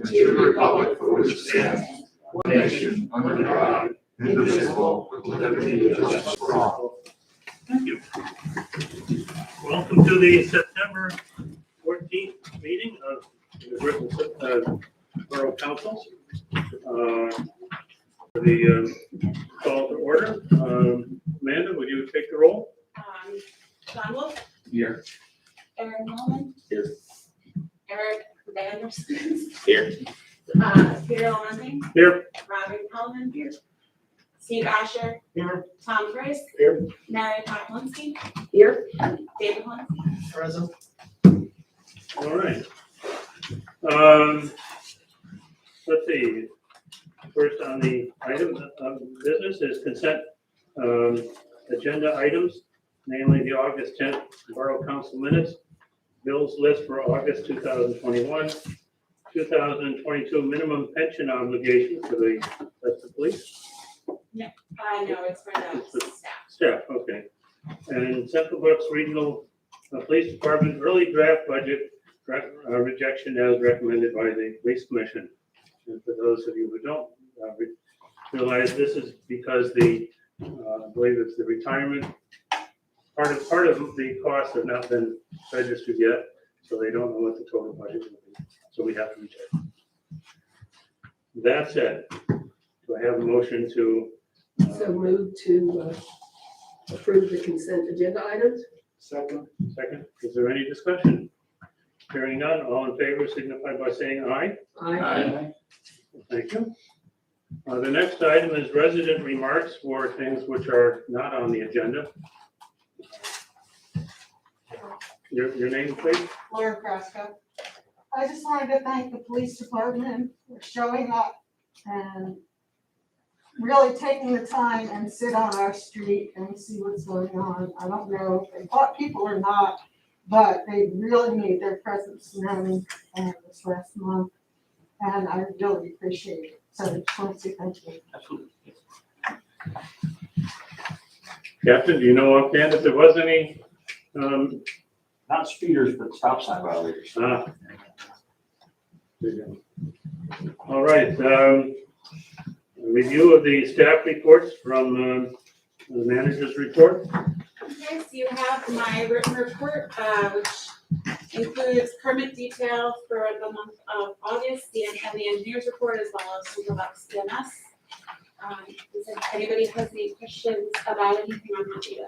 and to the republic for which it stands, one nation, under God, indivisible, with liberty and justice for all. Thank you. Welcome to the September 14th meeting of the Borough Council. For the call to order, Amanda, would you take the roll? John Wolf. Here. Aaron Millman. Here. Eric Vanderson. Here. Peter Lamontagne. Here. Robin Coleman. Here. Steve Asher. Here. Tom Price. Here. Mary Potlinski. Here. David Huntsky. Present. All right. Let's see. First on the item of business is consent agenda items, namely the August 10th Borough Council minutes, bills list for August 2021, 2022 minimum pension obligation for that's the police? No, it's for the staff. Staff, okay. And Central Bucks Regional Police Department early draft budget rejection as recommended by the Police Commission. And for those of you who don't realize, this is because I believe it's the retirement, part of the costs have not been registered yet, so they don't know what the total budget will be. So we have to reject. That said, do I have a motion to? So move to approve the consent agenda items? Second. Is there any discussion? Hearing none, all in favor signify by saying aye. Aye. Thank you. The next item is resident remarks for things which are not on the agenda. Your name, please? Laura Kraska. I just wanted to thank the police department for showing up and really taking the time and sit on our street and see what's going on. I don't know if they bought people or not, but they really made their presence known this last month, and I really appreciate it. So I just want to say thank you. Absolutely. Captain, do you know offhand if there was any? Not speeders, but stop sign violators. There you go. All right. Review of the staff reports from the manager's report. Okay, so you have my written report, which includes permit details for the month of August, and the engineer's report, as well as Central Bucks CMS. If anybody has any questions about anything, I'm happy to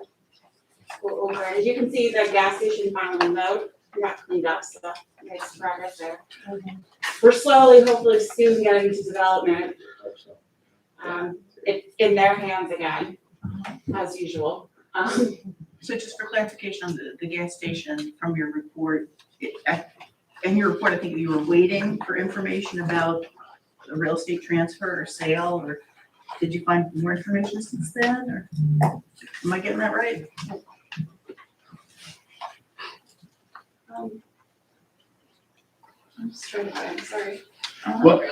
go over. As you can see, the gas station finally mowed, got cleaned up, so nice progress there. We're slowly, hopefully soon getting to development. It's in their hands again, as usual. So just for clarification on the gas station from your report, in your report, I think you were waiting for information about a real estate transfer or sale, or did you find more information since then, or am I getting that right? I'm just trying to find, sorry. Well,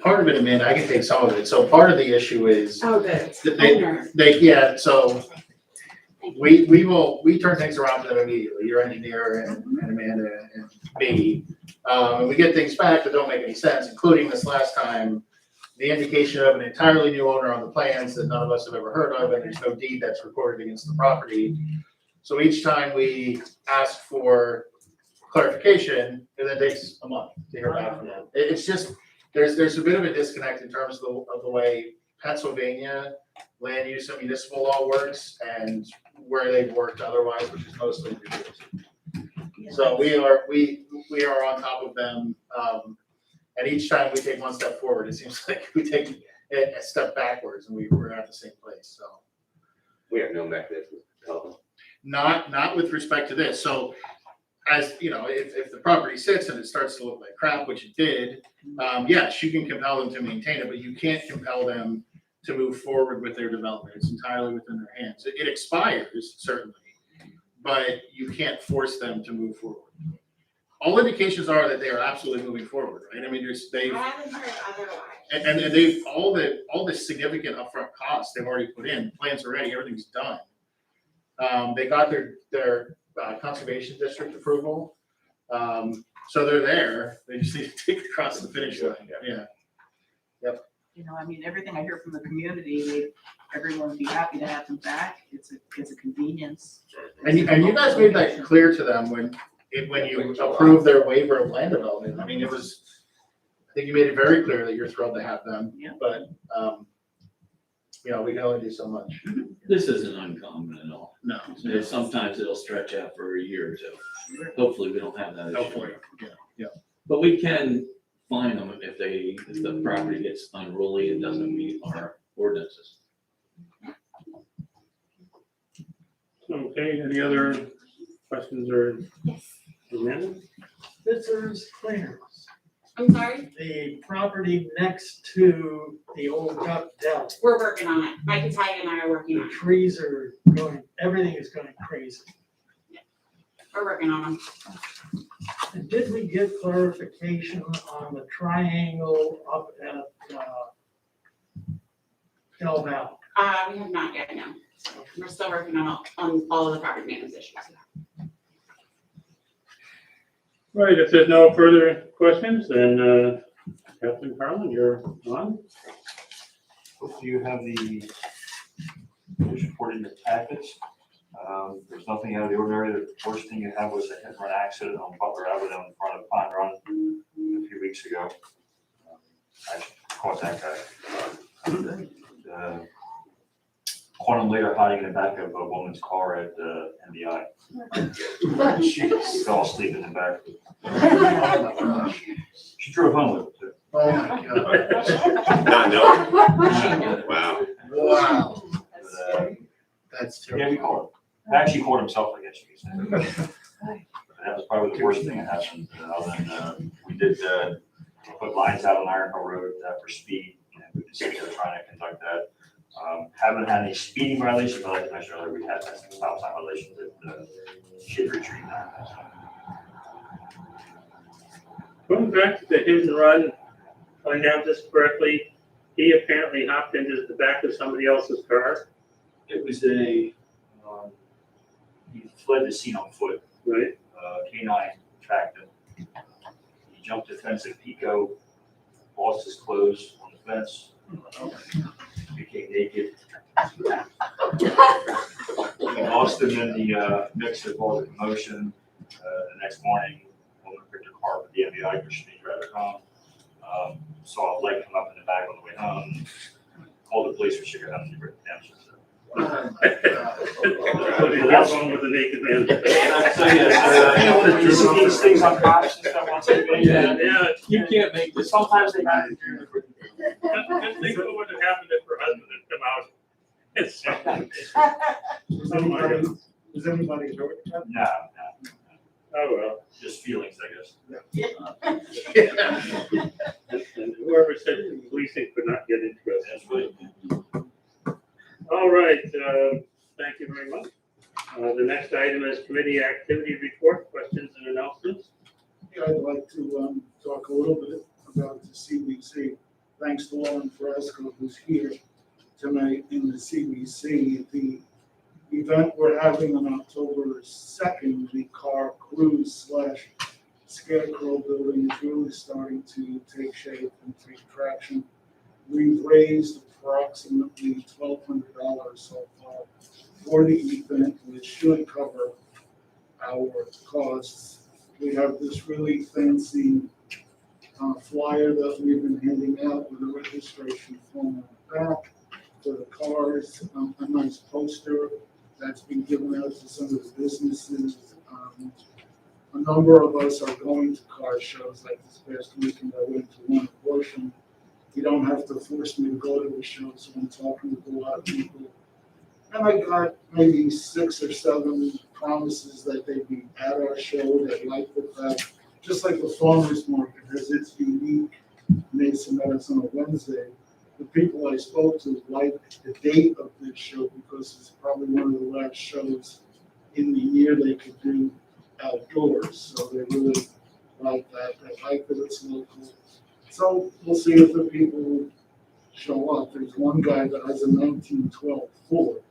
part of it, Amanda, I can take some of it. So part of the issue is Oh, good. so we turn things around to them immediately, your engineer and Amanda and me. And we get things back that don't make any sense, including this last time, the indication of an entirely new owner on the plans that none of us have ever heard of, and there's no deed that's recorded against the property. So each time we ask for clarification, and then takes a month to hear back from them. It's just, there's a bit of a disconnect in terms of the way Pennsylvania land use and municipal law works and where they've worked otherwise, which is mostly New Jersey. So we are on top of them, and each time we take one step forward, it seems like we take a step backwards, and we're at the same place. So we have no mechanism to tell them. Not with respect to this. So, as you know, if the property sits and it starts to look like crap, which it did, yes, you can compel them to maintain it, but you can't compel them to move forward with their development. It's entirely within their hands. It expires, certainly, but you can't force them to move forward. All indications are that they are absolutely moving forward, right? I mean, I haven't heard otherwise. and they've all the significant upfront costs they've already put in. The plans are ready, everything's done. They got their conservation district approval. So they're there, they just need to take it across the finish line, yeah. You know, I mean, everything I hear from the community, everyone would be happy to have them back. It's a convenience. And you guys made that clear to them when you approved their waiver of land development. I mean, it was, I think you made it very clear that you're thrilled to have them. Yeah. But, you know, we can only do so much. This isn't uncommon at all. No. Sometimes it'll stretch out for a year or two. Hopefully, we don't have that issue. Hopefully, yeah. But we can fine them if the property gets unruly and doesn't meet our ordinances. Okay, any other questions or Yes. amendments? Visitors cleaners, I'm sorry, the property next to the old Duck Deli. we're working on it. Mike and Ty and I are working The on it. trees are going, everything is going crazy. We're working on them. And did we get clarification on the triangle up at, Del Val? We have not yet, no. So we're still working on all of the property maintenance issues. Right, if there's no further questions, then Captain Carlin, you're on. Hopefully you have the police report in your packets. There's nothing out of the ordinary. The worst thing you had was a hit and run accident on Butler Avenue in front of Pine Run a few weeks ago. I caught that guy. Caught him later hiding in the back of a woman's car at NBI. She fell asleep in the back. She drove home with him too. Oh my God. Not knowing. Wow. Wow. But, That's yeah, we terrible. caught him. Actually caught himself, I guess you could say. That was probably the worst thing that happened. Other than, we did put lines out on Iron Hill Road for speed, and we just they're trying to conduct that. Haven't had any speeding violations, but like I mentioned earlier, we had some stop sign violations that should retreat that. Going back to the hit and run, if I have this correctly, he apparently hopped into the back of somebody else's car, It was he fled the scene on foot. right? K9 tracked him. He jumped the fence at Pico, lost his clothes on the fence, became naked. We lost him in the mix of all the commotion. The next morning, woman picked her car for the NBI because she needed to drive her home. Saw a light come up in the back on the way home. Called the police for sugar home and redemption. What is that wrong with the naked man? So yes, you see these things on cops and stuff on TV. Yeah, You can't make this. Sometimes they have to do it. just think what would have happened if her husband had come out and said, Was anybody hurt? No, oh, well. just feelings, I guess. And whoever said policing could not get into it. That's right. All right, thank you very much. The next item is committee activity report, questions and announcements. I'd like to talk a little bit about the CBC. Thanks to Lauren Fresco, who's here tonight in the CBC. The event we're having on October 2nd, the car cruise / scarecrow building is really starting to take shape and take traction. We've raised approximately $1,200 so far for the event, which should cover our costs. We have this really fancy flyer that we've been handing out with a registration form on the back for the cars, a nice poster that's been given out to some of the businesses. A number of us are going to car shows, like this past weekend I went to one at Worsham. You don't have to force me to go to a show, so I'm talking to a lot of people. And I got maybe 6 or 7 promises that they'd be at our show. They like the fact, just like the farmer's market has its unique Mason that it's on a Wednesday. The people I spoke to liked the date of this show because it's probably one of the last shows in the year they could do outdoors. So they really like that. They like that it's local. So we'll see if the people show up. There's one guy that has a 1912 Ford,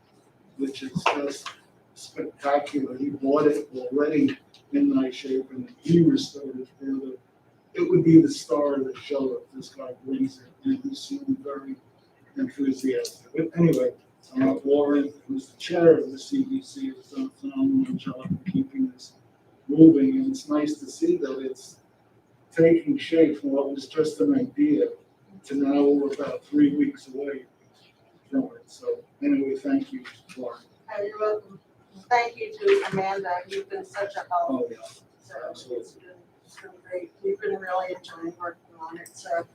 which is just spectacular. He bought it already in nice shape, and he restored it further. It would be the star of the show if this guy brings it, and he seemed very enthusiastic. But anyway, Lauren, who's the chair of the CBC, has done a phenomenal job of keeping this moving, and it's nice to see that it's taking shape from what was just an idea to now we're about 3 weeks away from it. So anyway, thank you, Lauren. Oh, you're welcome. Thank you to Amanda, you've been such a help. Oh, yeah. So it's been great. We've been really enjoying working on it. So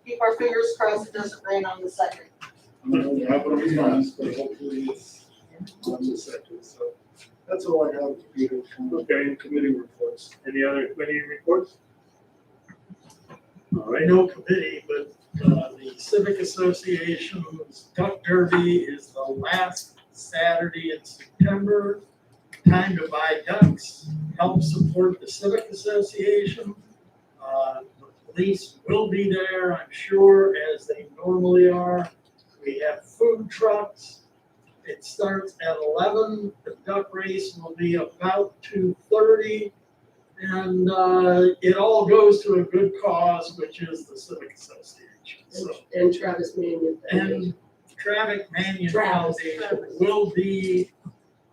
keep our fingers crossed it doesn't rain on the second. I don't know what happened on Thomas, but hopefully it's on the second. So that's all I have, Peter, from Okay. committee reports. Any other committee reports? All right, No committee, but the Civic Association's Duck Derby is the last Saturday in September. Time to buy ducks, help support the Civic Association. The police will be there, I'm sure, as they normally are. We have food trucks. It starts at 11. The duck race will be about 2:30. And it all goes to a good cause, which is the Civic Association. So, And Travis Mannion. and Travis Mannion Travis. Foundation will be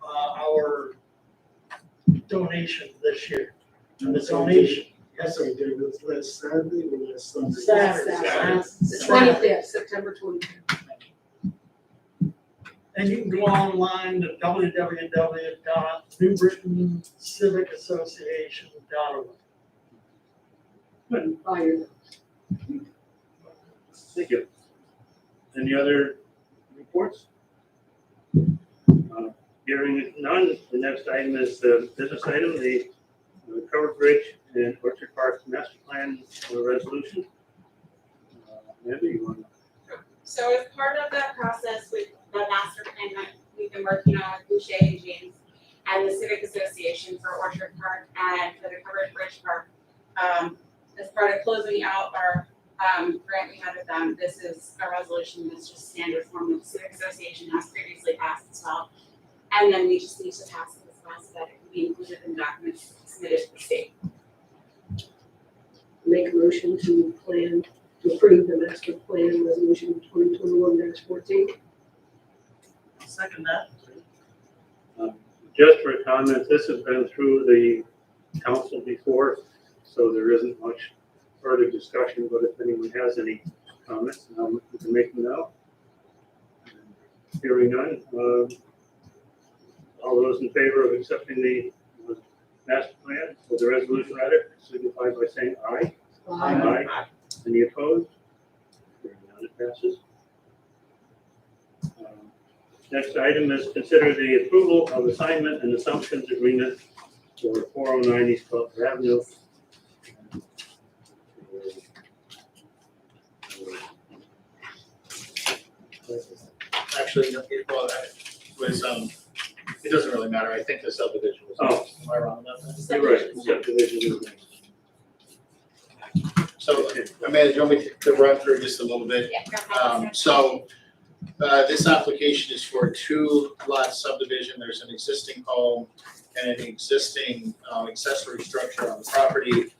our donation this year. And the donation, Yes, I did. It was last Saturday or last Sunday? Saturday. The 25th, September 25th. And you can go online to www.newbritancivicassociation.org. Buy your ducks. thank you. Any other reports? Hearing none, the next item is the business item, the Covered Bridge and Orchard Park Master Plan resolution. Amanda, you want to? So as part of that process with the master plan that we've been working on with Boucher and James and the Civic Association for Orchard Park and for the Covered Bridge Park, as part of closing out our grant we had with them, this is a resolution that's just standard form that the Civic Association has previously passed as well. And then we just need to pass it as well so that it can be included in documents submitted to the state. Make a motion to approve the master plan resolution 2021-14. Second that. Just for comment, this has been through the council before, so there isn't much further discussion, but if anyone has any comments, we can make them now. Hearing none, all those in favor of accepting the master plan, or the resolution rather, signify by saying aye. Aye. Any opposed? Hearing none, it passes. Next item is consider the approval of assignment and assumptions agreement for 409 East Butler Avenue. Actually, well, it was, it doesn't really matter. I think the subdivision was. Oh. Am I wrong about that? You're right, subdivision agreement. So, Amanda, do you want me to run through just a little bit? Yeah, got that. This application is for a 2-lot subdivision. There's an existing home and an existing accessory structure on the property.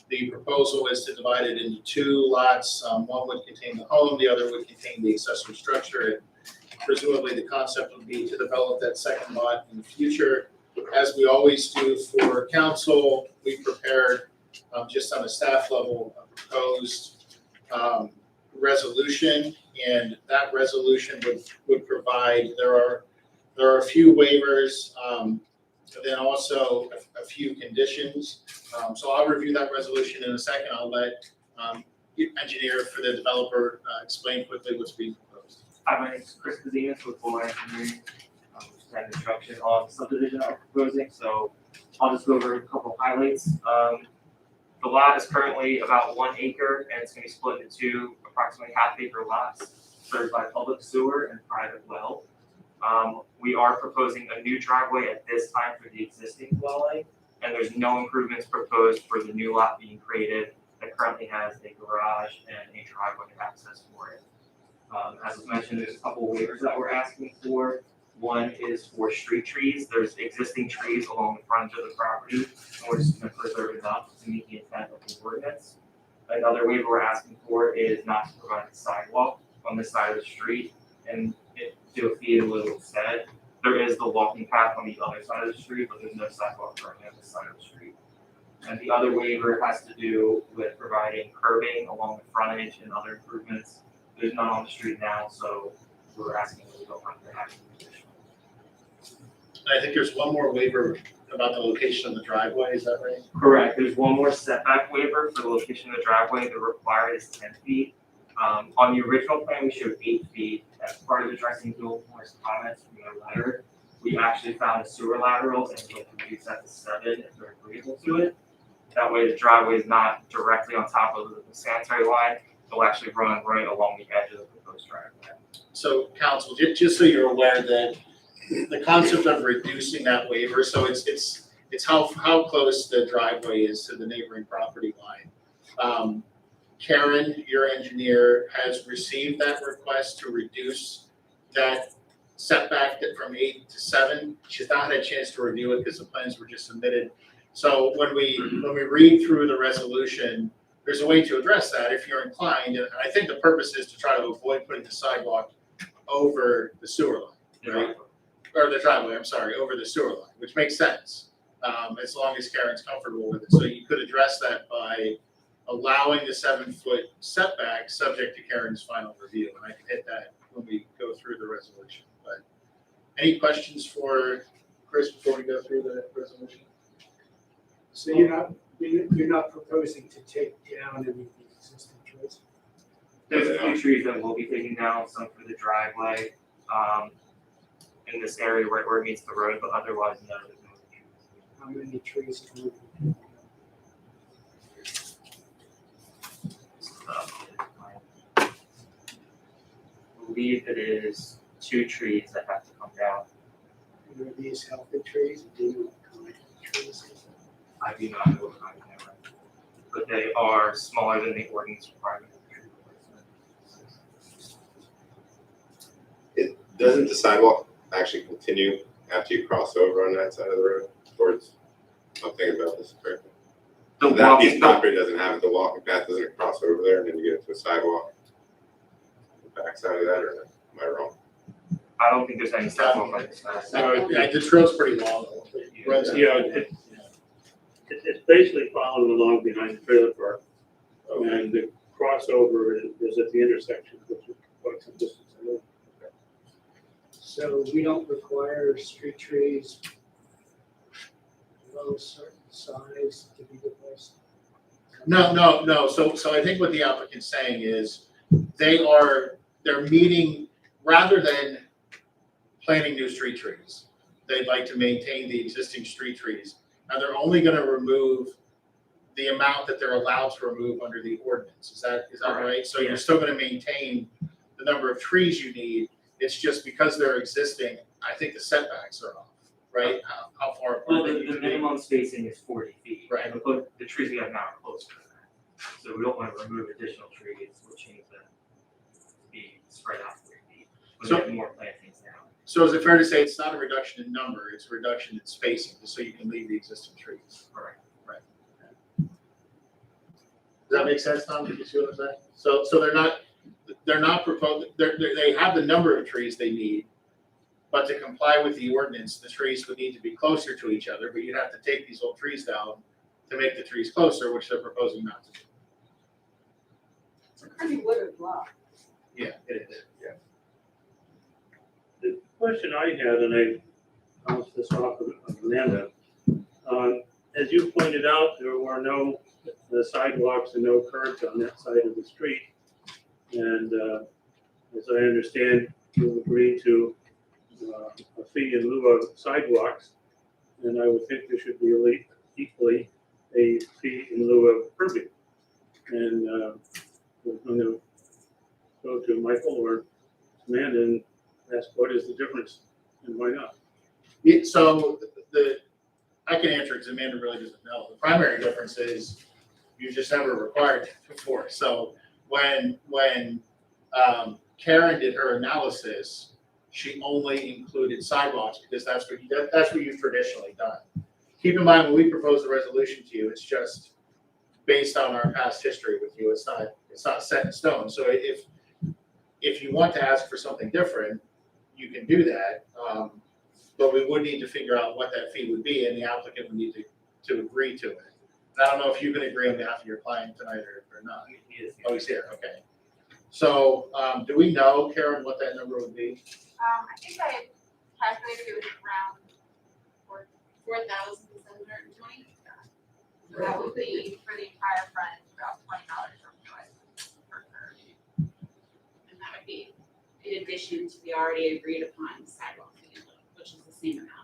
The proposal is to divide it into 2 lots. One would contain the home, the other would contain the accessory structure. And presumably the concept would be to develop that second lot in the future. As we always do for council, we prepared just on a staff level, a proposed resolution, and that resolution would provide, there are a few waivers, then also a few conditions. So I'll review that resolution in a second. I'll let the engineer for the developer explain quickly what's being proposed. Hi, my name is Chris Kazinas with Borough Engineering. Just had instruction on the subdivision I'm proposing, so I'll just go over a couple highlights. The lot is currently about 1 acre, and it's going to be split into 2 approximately half-acre lots served by public sewer and private well. We are proposing a new driveway at this time for the existing dwelling, and there's no improvements proposed for the new lot being created that currently has a garage and a driveway access for it. As was mentioned, there's a couple waivers that we're asking for. One is for street trees. There's existing trees along the front of the property, and we're just gonna preserve it up to meet the intent of the ordinance. Another waiver we're asking for is not to provide a sidewalk on this side of the street and do a fee in lieu instead. There is the walking path on the other side of the street, but there's no sidewalk currently on this side of the street. And the other waiver has to do with providing curbing along the frontage and other improvements. There's none on the street now, so we're asking that we don't have to have additional. And I think there's one more waiver about the location of the driveway, is that right? Correct, there's one more setback waiver for the location of the driveway, the required is 10 feet. On the original plan, we showed 8 feet. As part of addressing Billboard's comments from their letter, we actually found a sewer lateral and we'll reduce that to 7 if they're agreeable to it. That way the driveway is not directly on top of the sanitary line, it'll actually run right along the edge of the proposed driveway. So council, just so you're aware that the concept of reducing that waiver, so it's how close the driveway is to the neighboring property line. Karen, your engineer, has received that request to reduce that setback from 8 to 7. She's not had a chance to review it because the plans were just submitted. So when we read through the resolution, there's a way to address that if you're inclined. And I think the purpose is to try to avoid putting the sidewalk over the sewer line, right? Or the driveway, I'm sorry, over the sewer line, which makes sense, as long as Karen's comfortable with it. So you could address that by allowing the 7-foot setback subject to Karen's final review. And I can hit that when we go through the resolution. But any questions for Chris before we go through the resolution? So you're not proposing to take down any of the existing trees? There's a few trees that we'll be taking down, some for the driveway, in this area right where it meets the road, but otherwise, no, there's no trees. How many trees can we? I believe it is 2 trees that have to come down. Are these healthy trees? Do you know what kind of trees? I do not know what kind they are, but they are smaller than the ordinance requirement of tree replacement. Doesn't the sidewalk actually continue after you cross over on that side of the road towards, I'm thinking about this correctly. The That walking piece of property doesn't have it, the walking path doesn't cross over there and then you get into a sidewalk. The back side of that, or am I wrong? I don't think there's any sidewalk like this. Yeah, the trail's pretty long. Runs out. Yeah, it's basically following along behind the trailer park. And the crossover is at the intersection, which is quite some distance away. So we don't require street trees below a certain size to be replaced? No. So I think what the applicant's saying is they're meeting, rather than planting new street trees, they'd like to maintain the existing street trees. And they're only gonna remove the amount that they're allowed to remove under the ordinance. Is that right? So you're still gonna maintain the number of trees you need. It's just because they're existing, I think the setbacks are off, right? How far apart? Well, they the need to be. minimum spacing is 40 feet. Right. And the trees we have now are closer to that. So we don't want to remove additional trees or change them to be spread out 40 feet. But we have more plantings now. So is it fair to say it's not a reduction in number, it's a reduction in spacing, just so you can leave the existing trees? Correct. Does that make sense, Tom? Did you see what I'm saying? So they're not proposing, they have the number of trees they need, but to comply with the ordinance, the trees would need to be closer to each other, but you'd have to take these old trees down to make the trees closer, which they're proposing not to do. It's a pretty wooded lot. Yeah, it is. Yeah. The question I had, and I bounced this off of Amanda, as you pointed out, there were no sidewalks and no curbs on that side of the street. And as I understand, you agreed to a fee in lieu of sidewalks, and I would think there should be equally a fee in lieu of curbing. And we're going to go to Michael or Amanda and ask what is the difference and why not? So I can answer because Amanda really doesn't know. The primary difference is you just never required it before. So when Karen did her analysis, she only included sidewalks because that's what you've traditionally done. Keep in mind, when we propose a resolution to you, it's just based on our past history with you. It's not set in stone. So if you want to ask for something different, you can do that. But we would need to figure out what that fee would be, and the applicant would need to agree to it. And I don't know if you can agree on behalf of your client tonight or not. Oh, he's here, okay. So, do we know, Karen, what that number would be? I think I calculated it was around 4,720. That would be for the entire front, about $20 per curve. And that would be in addition to the already agreed upon sidewalk fee, which is the same amount.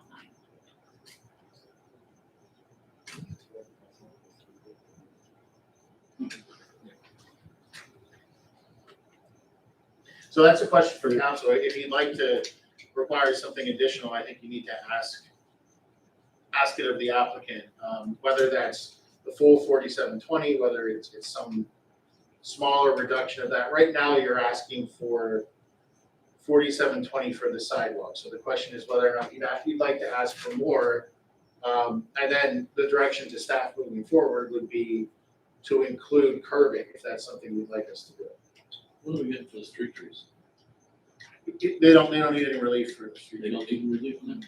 So that's a question for council. If you'd like to require something additional, I think you need to ask it of the applicant, whether that's the full 4720, whether it's some smaller reduction of that. Right now, you're asking for 4720 for the sidewalk. So the question is whether or not you'd like to ask for more. And then the direction to staff moving forward would be to include curbing, if that's something you'd like us to do. What do we get for the street trees? They don't need any relief for the street. They don't need relief from them?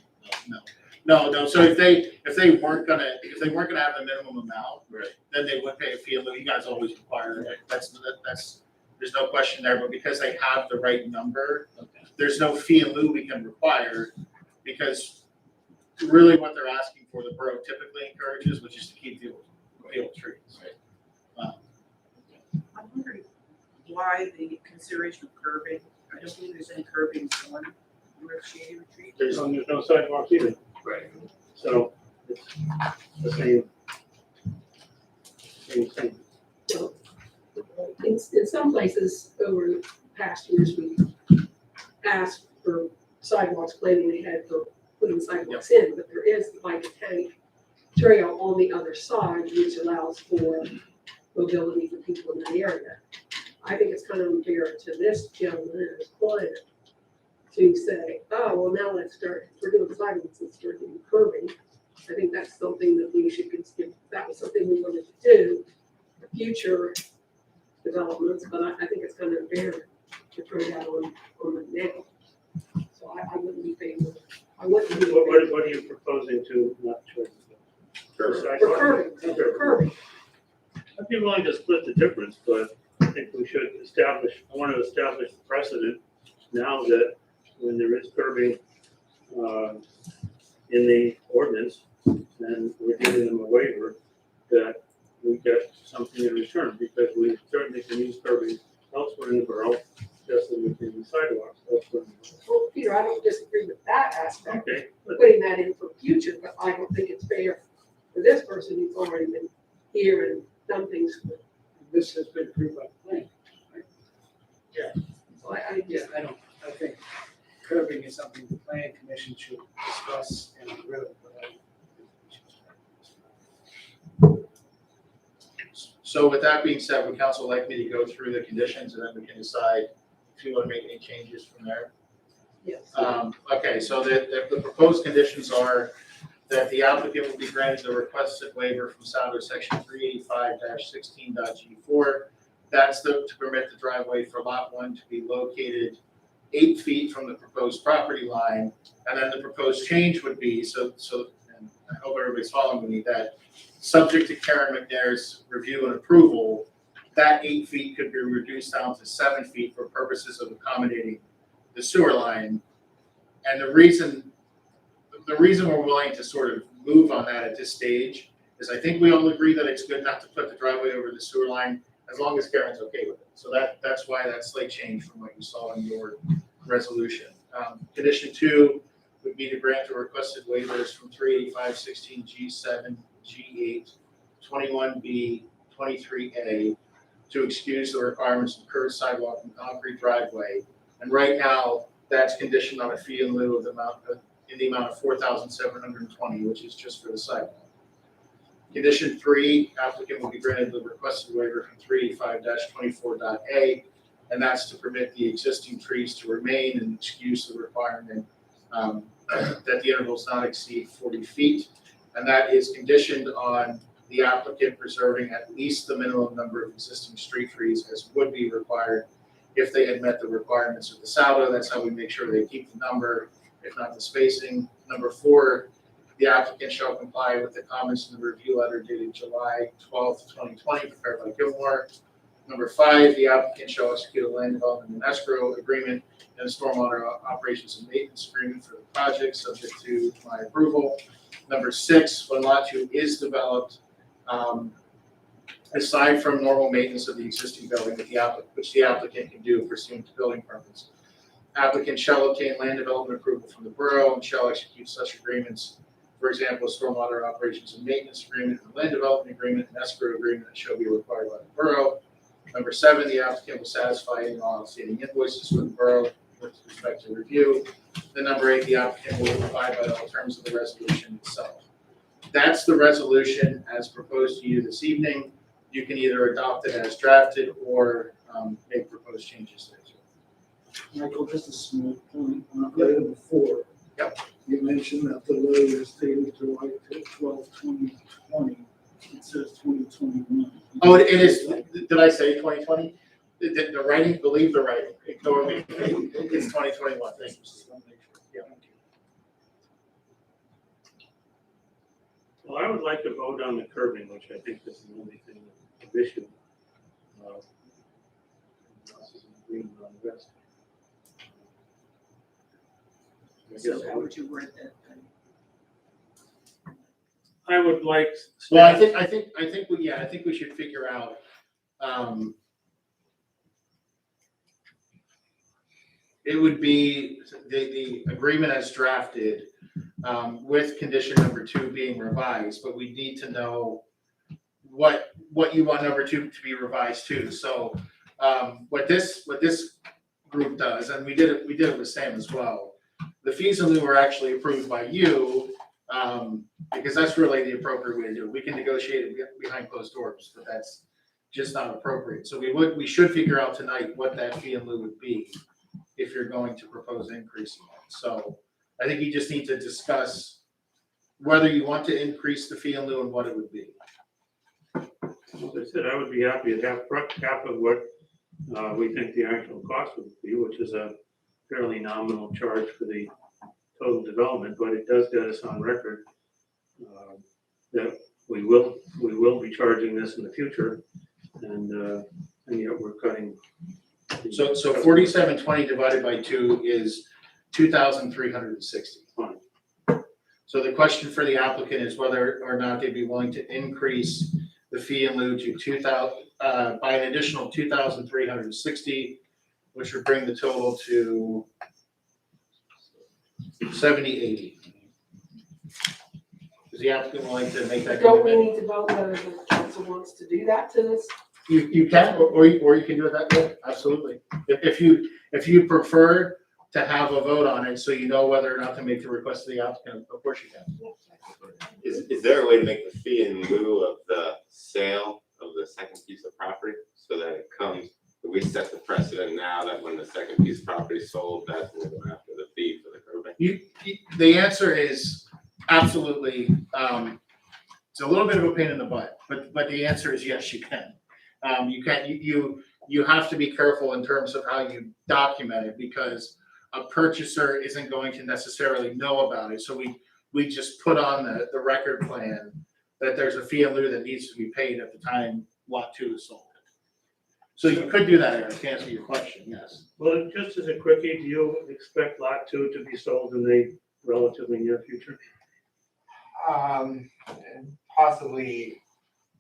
No. So if they weren't gonna have the minimum amount, Right. then they would pay a fee. You guys always require it. That's there's no question there. But because they have the right number, Okay. there's no fee in lieu we can require, because really what they're asking for, the borough typically encourages, which is to keep the old trees. Right. I'm wondering why the consideration of curbing. I don't believe there's any curbing on North Shady Retreat. There's no sidewalks either. Right. So it's the same thing. Well, in some places over the past years, we asked for sidewalks, planning ahead for putting sidewalks in, but there is like a tank trail on the other side, which allows for mobility for people in that area. I think it's kind of unfair to this gentleman and his client to say, oh, well, now let's start, if we're doing sidewalks, let's start doing curbing. I think that's something that we should consider. That was something we wanted to do for future developments, but I think it's kind of unfair to throw that on the now. So I wouldn't be favorable. I wouldn't be. What are you proposing to not choose? For curbing. I'd be willing to split the difference, but I think we should I want to establish the precedent now that when there is curbing in the ordinance, and we're giving them a waiver, that we get something in return, because we certainly can use curbing elsewhere in the borough, just as we can use sidewalks elsewhere in the borough. Well, Peter, I don't disagree with that aspect, Okay, but putting that in for future, but I don't think it's fair for this person who's already been here and done things. This has been approved by the plan. So I just, I think curbing is something the plan commission should discuss and agree with. So with that being said, would council like me to go through the conditions and then we can decide if you want to make any changes from there? yes. Okay, so the proposed conditions are that the applicant will be granted the requested waiver from Sounder section 385-16.G4. That's to permit the driveway for lot 1 to be located 8 feet from the proposed property line. And then the proposed change would be, and I hope everybody's following me, that subject to Karen McNair's review and approval, that 8 feet could be reduced down to 7 feet for purposes of accommodating the sewer line. And the reason we're willing to sort of move on that at this stage is I think we all agree that it's good not to put the driveway over the sewer line as long as Karen's okay with it. So that's why that slight change from what you saw in your resolution. Condition 2 would be to grant the requested waivers from 385-16G7, G8, 21B, 23A to excuse the requirements of curved sidewalk and concrete driveway. And right now, that's conditioned on a fee in lieu of the amount of $4,720, which is just for the sidewalk. Condition 3, applicant will be granted the requested waiver from 385-24.A and that's to permit the existing trees to remain and excuse the requirement that the intervals not exceed 40 feet. And that is conditioned on the applicant preserving at least the minimum number of existing street trees as would be required if they had met the requirements of the SALDO. That's how we make sure they keep the number, if not the spacing. Number 4, the applicant shall comply with the comments in the review letter dated July 12th, 2020, prepared by Gilmore. Number 5, the applicant shall execute a land development and escrow agreement and a stormwater operations and maintenance agreement for the project, subject to my approval. Number 6, when lot 2 is developed, aside from normal maintenance of the existing building which the applicant can do pursuant to building permits, applicant shall obtain land development approval from the borough and shall execute such agreements. For example, a stormwater operations and maintenance agreement, a land development agreement, and escrow agreement that shall be required by the borough. Number 7, the applicant will satisfy any outstanding invoices with the borough with respect to review. Then number 8, the applicant will abide by all terms of the resolution itself. That's the resolution as proposed to you this evening. You can either adopt it as drafted or make proposed changes thereto. Michael, just a small point on item 4. Yep. You mentioned that the letter is dated July 12, 2020. It says 2021. Oh, it is, did I say 2020? The writing, believe the writing, ignore me. It's 2021, thank you. Yeah. Well, I would like to vote on the curbing, which I think is the only thing of issue. Agreement on the rest. I So guess I how would- would you word that then? I would like. Well, I think we should figure out, it would be the agreement as drafted, with condition number 2 being revised, but we need to know what you want number 2 to be revised to. So, what this group does, and we did it with Sam as well. The fees in lieu were actually approved by you, because that's really the appropriate way to do it. We can negotiate it behind closed doors, but that's just not appropriate. So we should figure out tonight what that fee in lieu would be if you're going to propose increasing it. So I think you just need to discuss whether you want to increase the fee in lieu and what it would be. As I said, I would be happy to have half of what we think the actual cost would be, which is a fairly nominal charge for the total development, but it does get us on record that we will be charging this in the future, and yet we're cutting. So 4720 divided by 2 is 2,360. Fine. So the question for the applicant is whether or not they'd be willing to increase the fee in lieu to 2,000 by an additional 2,360, which would bring the total to 7080. Is the applicant willing to make that Don't we commitment? need to vote whether the council wants to do that to this? You can, or you can do it that way, absolutely. If you prefer to have a vote on it, so you know whether or not to make the request to the applicant, of course you can. Is there a way to make the fee in lieu of the sale of the second piece of property so that it comes, we set the precedent now that when the second piece of property is sold, that's when we go after the fee for the curbing? The answer is absolutely. It's a little bit of a pain in the butt, but the answer is yes, you can. You have to be careful in terms of how you document it, because a purchaser isn't going to necessarily know about it. So we just put on the record plan that there's a fee in lieu that needs to be paid at the time lot 2 is sold. So you could do that, Eric, to answer your question, yes. Well, just as a quickie, do you expect lot 2 to be sold in the relatively near future? Possibly,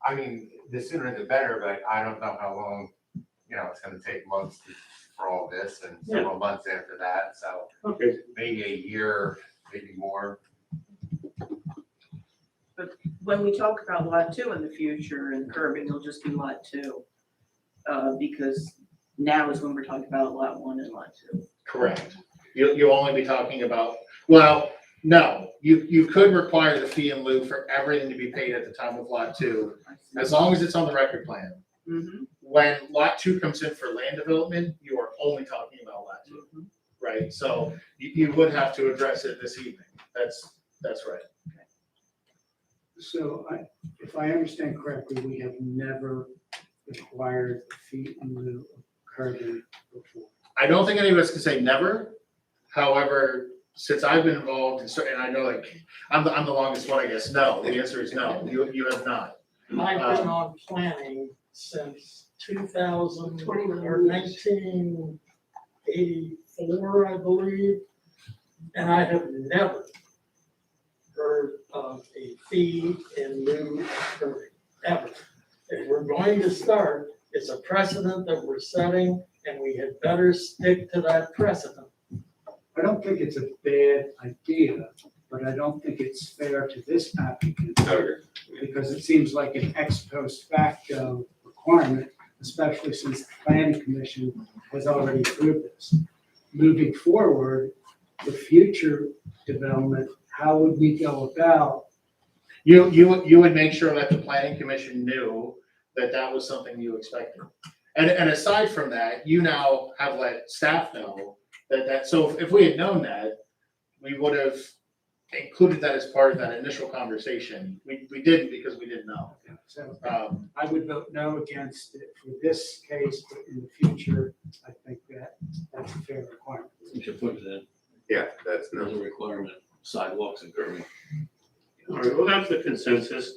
I mean, the sooner the better, but I don't know how long, it's gonna take months for all this and several months after that, so Okay, maybe a year, maybe more. When we talk about lot 2 in the future and curbing, it'll just be lot 2. Because now is when we're talking about lot 1 and lot 2. Correct. You'll only be talking about, well, no, you could require the fee in lieu for everything to be paid at the time of lot 2, as long as it's on the record plan. Mm-hmm. when lot two comes in for land development, you are only talking about lot two, right? So you would have to address it this evening. That's right. So if I understand correctly, we have never required a fee in lieu of curbing before. I don't think any of us can say never. However, since I've been involved in certain, and I know like, I'm the longest one, I guess, no, the answer is no, you have not. I've been on planning since 2000 or 1984, I believe. And I have never heard of a fee in lieu of curbing, ever. If we're going to start, it's a precedent that we're setting, and we had better stick to that precedent. I don't think it's a bad idea, but I don't think it's fair to this applicant because it seems like an ex post facto requirement, especially since the planning commission has already approved this. Moving forward, the future development, how would we go about? You would make sure that the planning commission knew that that was something you expected. And aside from that, you now have let staff know so if we had known that, we would have included that as part of that initial conversation. We didn't because we didn't know. So I would vote no against it for this case, but in the future, I think that's a fair requirement. We should put that Yeah, that's as a requirement, sidewalks and curbing. All right, well, that's the consensus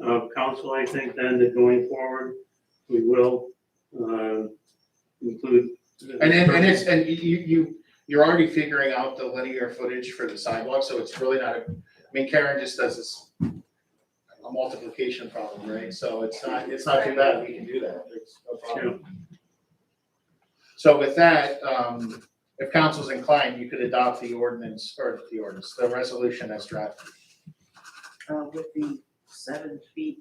of council, I think, then, that going forward, we will include. And you're already figuring out the linear footage for the sidewalk, so it's really not, I mean, Karen just does this a multiplication problem, right? So it's not too bad, we can do that, it's no problem. So with that, if council's inclined, you could adopt the resolution as drafted. With the 7 feet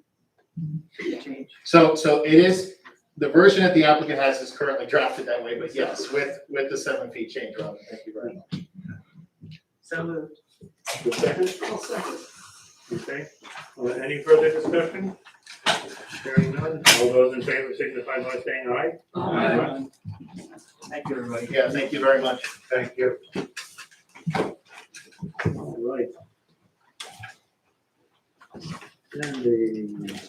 change. So it is, the version that the applicant has is currently drafted that way, but yes, with the 7 feet change, Robin, thank you very much. So moved. The second? I'll second. Okay, any further discussion? Hearing none, all those in favor signify by saying aye. Aye. Thank you, everybody. Yeah, thank you very much. Thank you. All right. And the,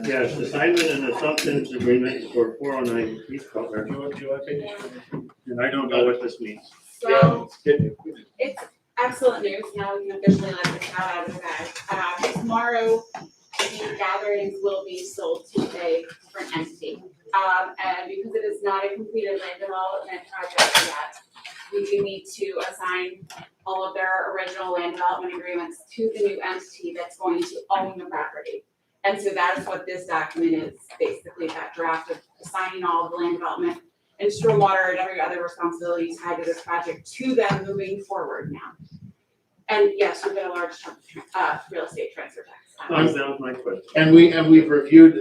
yes, assignment and assumptions agreement for 409 East Cutler. Do you want to take it? And I don't know what this means. So it's excellent news. Now we can officially let the cat out of the bag. Tomorrow, the gatherings will be sold to a different entity. And because it is not a completed land development project yet, we do need to assign all of their original land development agreements to the new entity that's going to own the property. And so that is what this document is, basically that draft of assigning all of the land development and stormwater and every other responsibility tied to this project to them moving forward now. And yes, we get a large chunk of real estate transfer tax. That was my question. And we've reviewed,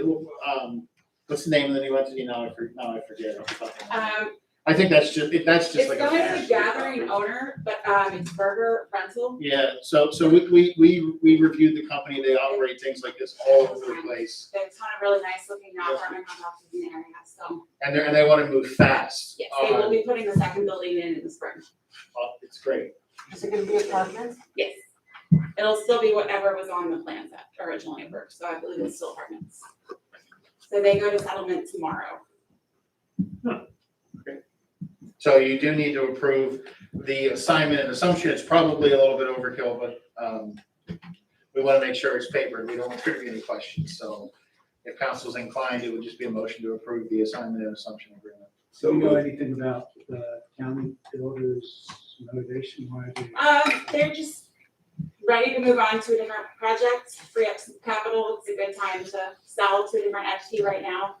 what's the name of the new entity now? I forget. I think that's just like a It's going to cash. the gathering owner, but it's Burger Rental. Yeah, so we reviewed the company, they operate things like this all over the place. It's on a really nice looking apartment complexes in the area, so. And they want to move fast. Yes, they will be putting the second building in the spring. It's great. Is it gonna be apartments? Yes. It'll still be whatever was on the plans that originally approved, so I believe it's still apartments. So they go to settlement tomorrow. So you do need to approve the assignment and assumption. It's probably a little bit overkill, but we want to make sure it's papered. We don't want there to be any questions. So if council's inclined, it would just be a motion to approve the assignment and assumption agreement. So you know anything about the county builders' motivation, why they? They're just ready to move on to a different project, free up some capital. It's a good time to sell to a different entity right now.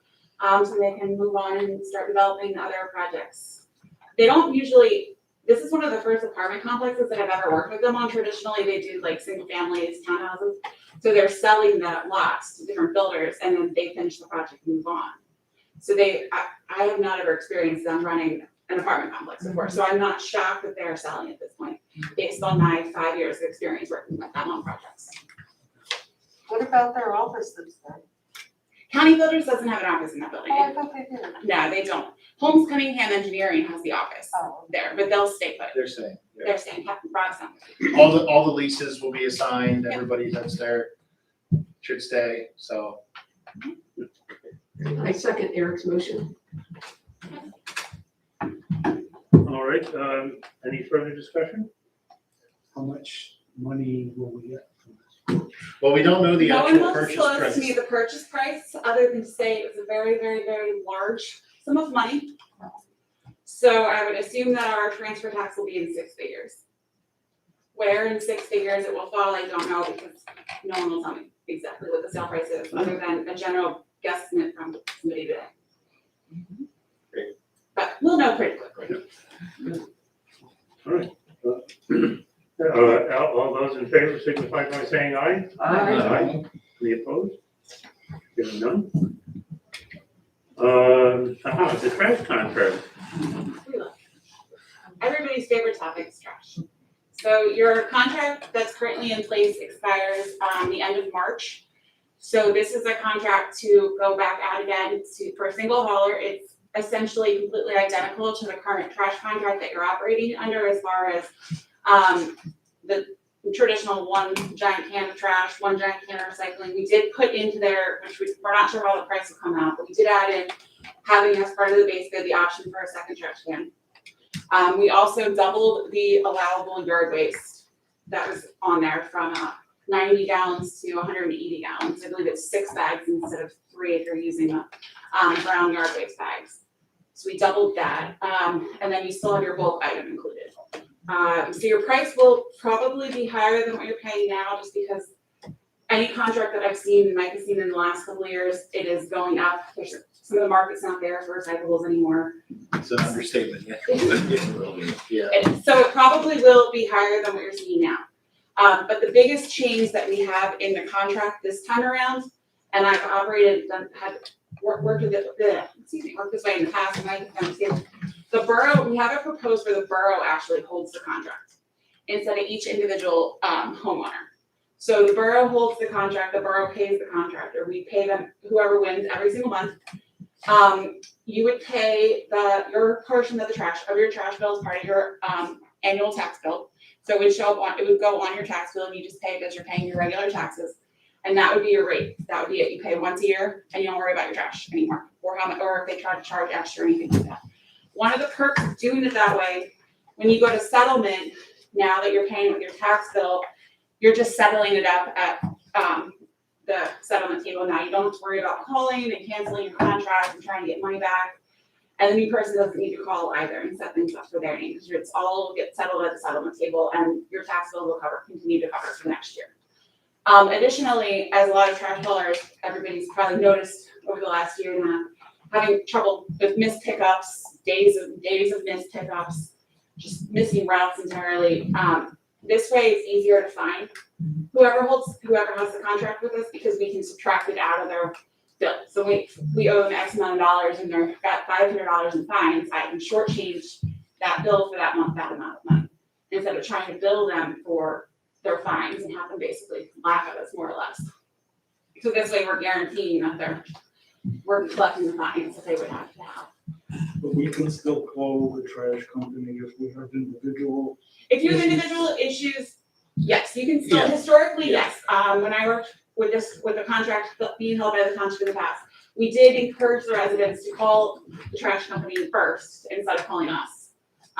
So they can move on and start developing other projects. They don't usually, this is one of the first apartment complexes that I've ever worked with them on. Traditionally, they do like single families, townhouses. So they're selling that lots to different builders and then they finish the project and move on. So I have not ever experienced them running an apartment complex before. So I'm not shocked that they're selling at this point, based on my 5 years of experience working with them on projects. What about their offices then? County Builders doesn't have an office in that building. Oh, I thought they did. No, they don't. Holmes Cunningham Engineering has the office Oh. there, but they'll stay put. They're saying, yeah. They're staying, Rob's not. All the leases will be assigned, everybody that's there should stay, so. I second Eric's motion. All right, any further discussion? How much money will we get from this? Well, we don't know the No one actual will purchase disclose to me price. the purchase price, other than to say it was a very, very, very large sum of money. So I would assume that our transfer tax will be in 6 figures. Where in 6 figures it will fall, I don't know, because no one will tell me exactly what the sale price is, other than a general guesstimate from somebody today. But we'll know pretty quickly. All right. All those in favor signify by saying aye. Aye. Any opposed? Hearing none. The trash contract. Everybody's favorite topic is trash. So your contract that's currently in place expires the end of March. So this is a contract to go back out again for a single hauler. It's essentially completely identical to the current trash contract that you're operating under, as far as the traditional one giant can of trash, one giant can of recycling. We did put into there, which we're not sure how the price will come out, but we did add in having as part of the base bid the option for a second trash can. We also doubled the allowable yard waste that was on there from 90 gallons to 180 gallons. I believe it's 6 bags instead of 3 if you're using the brown yard waste bags. So we doubled that, and then you still have your bulk item included. So your price will probably be higher than what you're paying now, just because any contract that I've seen, Mike has seen in the last couple of years, it is going up. There's some of the market's not there for recyclables anymore. It's an understatement, yeah. Yeah. So it probably will be higher than what you're seeing now. But the biggest change that we have in the contract this time around, and I've worked this way in the past, and I can understand. The borough, we have it proposed where the borough actually holds the contract instead of each individual homeowner. So the borough holds the contract, the borough pays the contractor, we pay them, whoever wins every single month. You would pay your portion of your trash bill as part of your annual tax bill. So it would go on your tax bill, and you just pay it as you're paying your regular taxes. And that would be your rate. That would be it. You pay once a year and you don't worry about your trash anymore, or if they try to charge extra or anything like that. One of the perks of doing it that way, when you go to settlement, now that you're paying with your tax bill, you're just settling it up at the settlement table. Now you don't have to worry about calling and canceling your contract and trying to get money back. And the new person doesn't need to call either and set things up for their name, because it's all get settled at the settlement table, and your tax bill will continue to cover for the next year. Additionally, as a lot of trash haulers, everybody's probably noticed over the last year and a half, having trouble with missed pickups, days of missed pickups, just missing routes entirely. This way it's easier to find whoever has the contract with us, because we can subtract it out of their bill. So we owe them X amount of dollars and they've got $500 in fines. I can shortchange that bill for that month, that amount of money, instead of trying to bill them for their fines and have them basically laugh at us more or less. So this way we're guaranteeing that we're collecting the fines that they would have to have. But we can still call the trash company if we have individual. If you have individual issues, yes, you can still, Yeah. historically, yes. When I worked with the contract being held by the township in the past, we did encourage the residents to call the trash company first instead of calling us.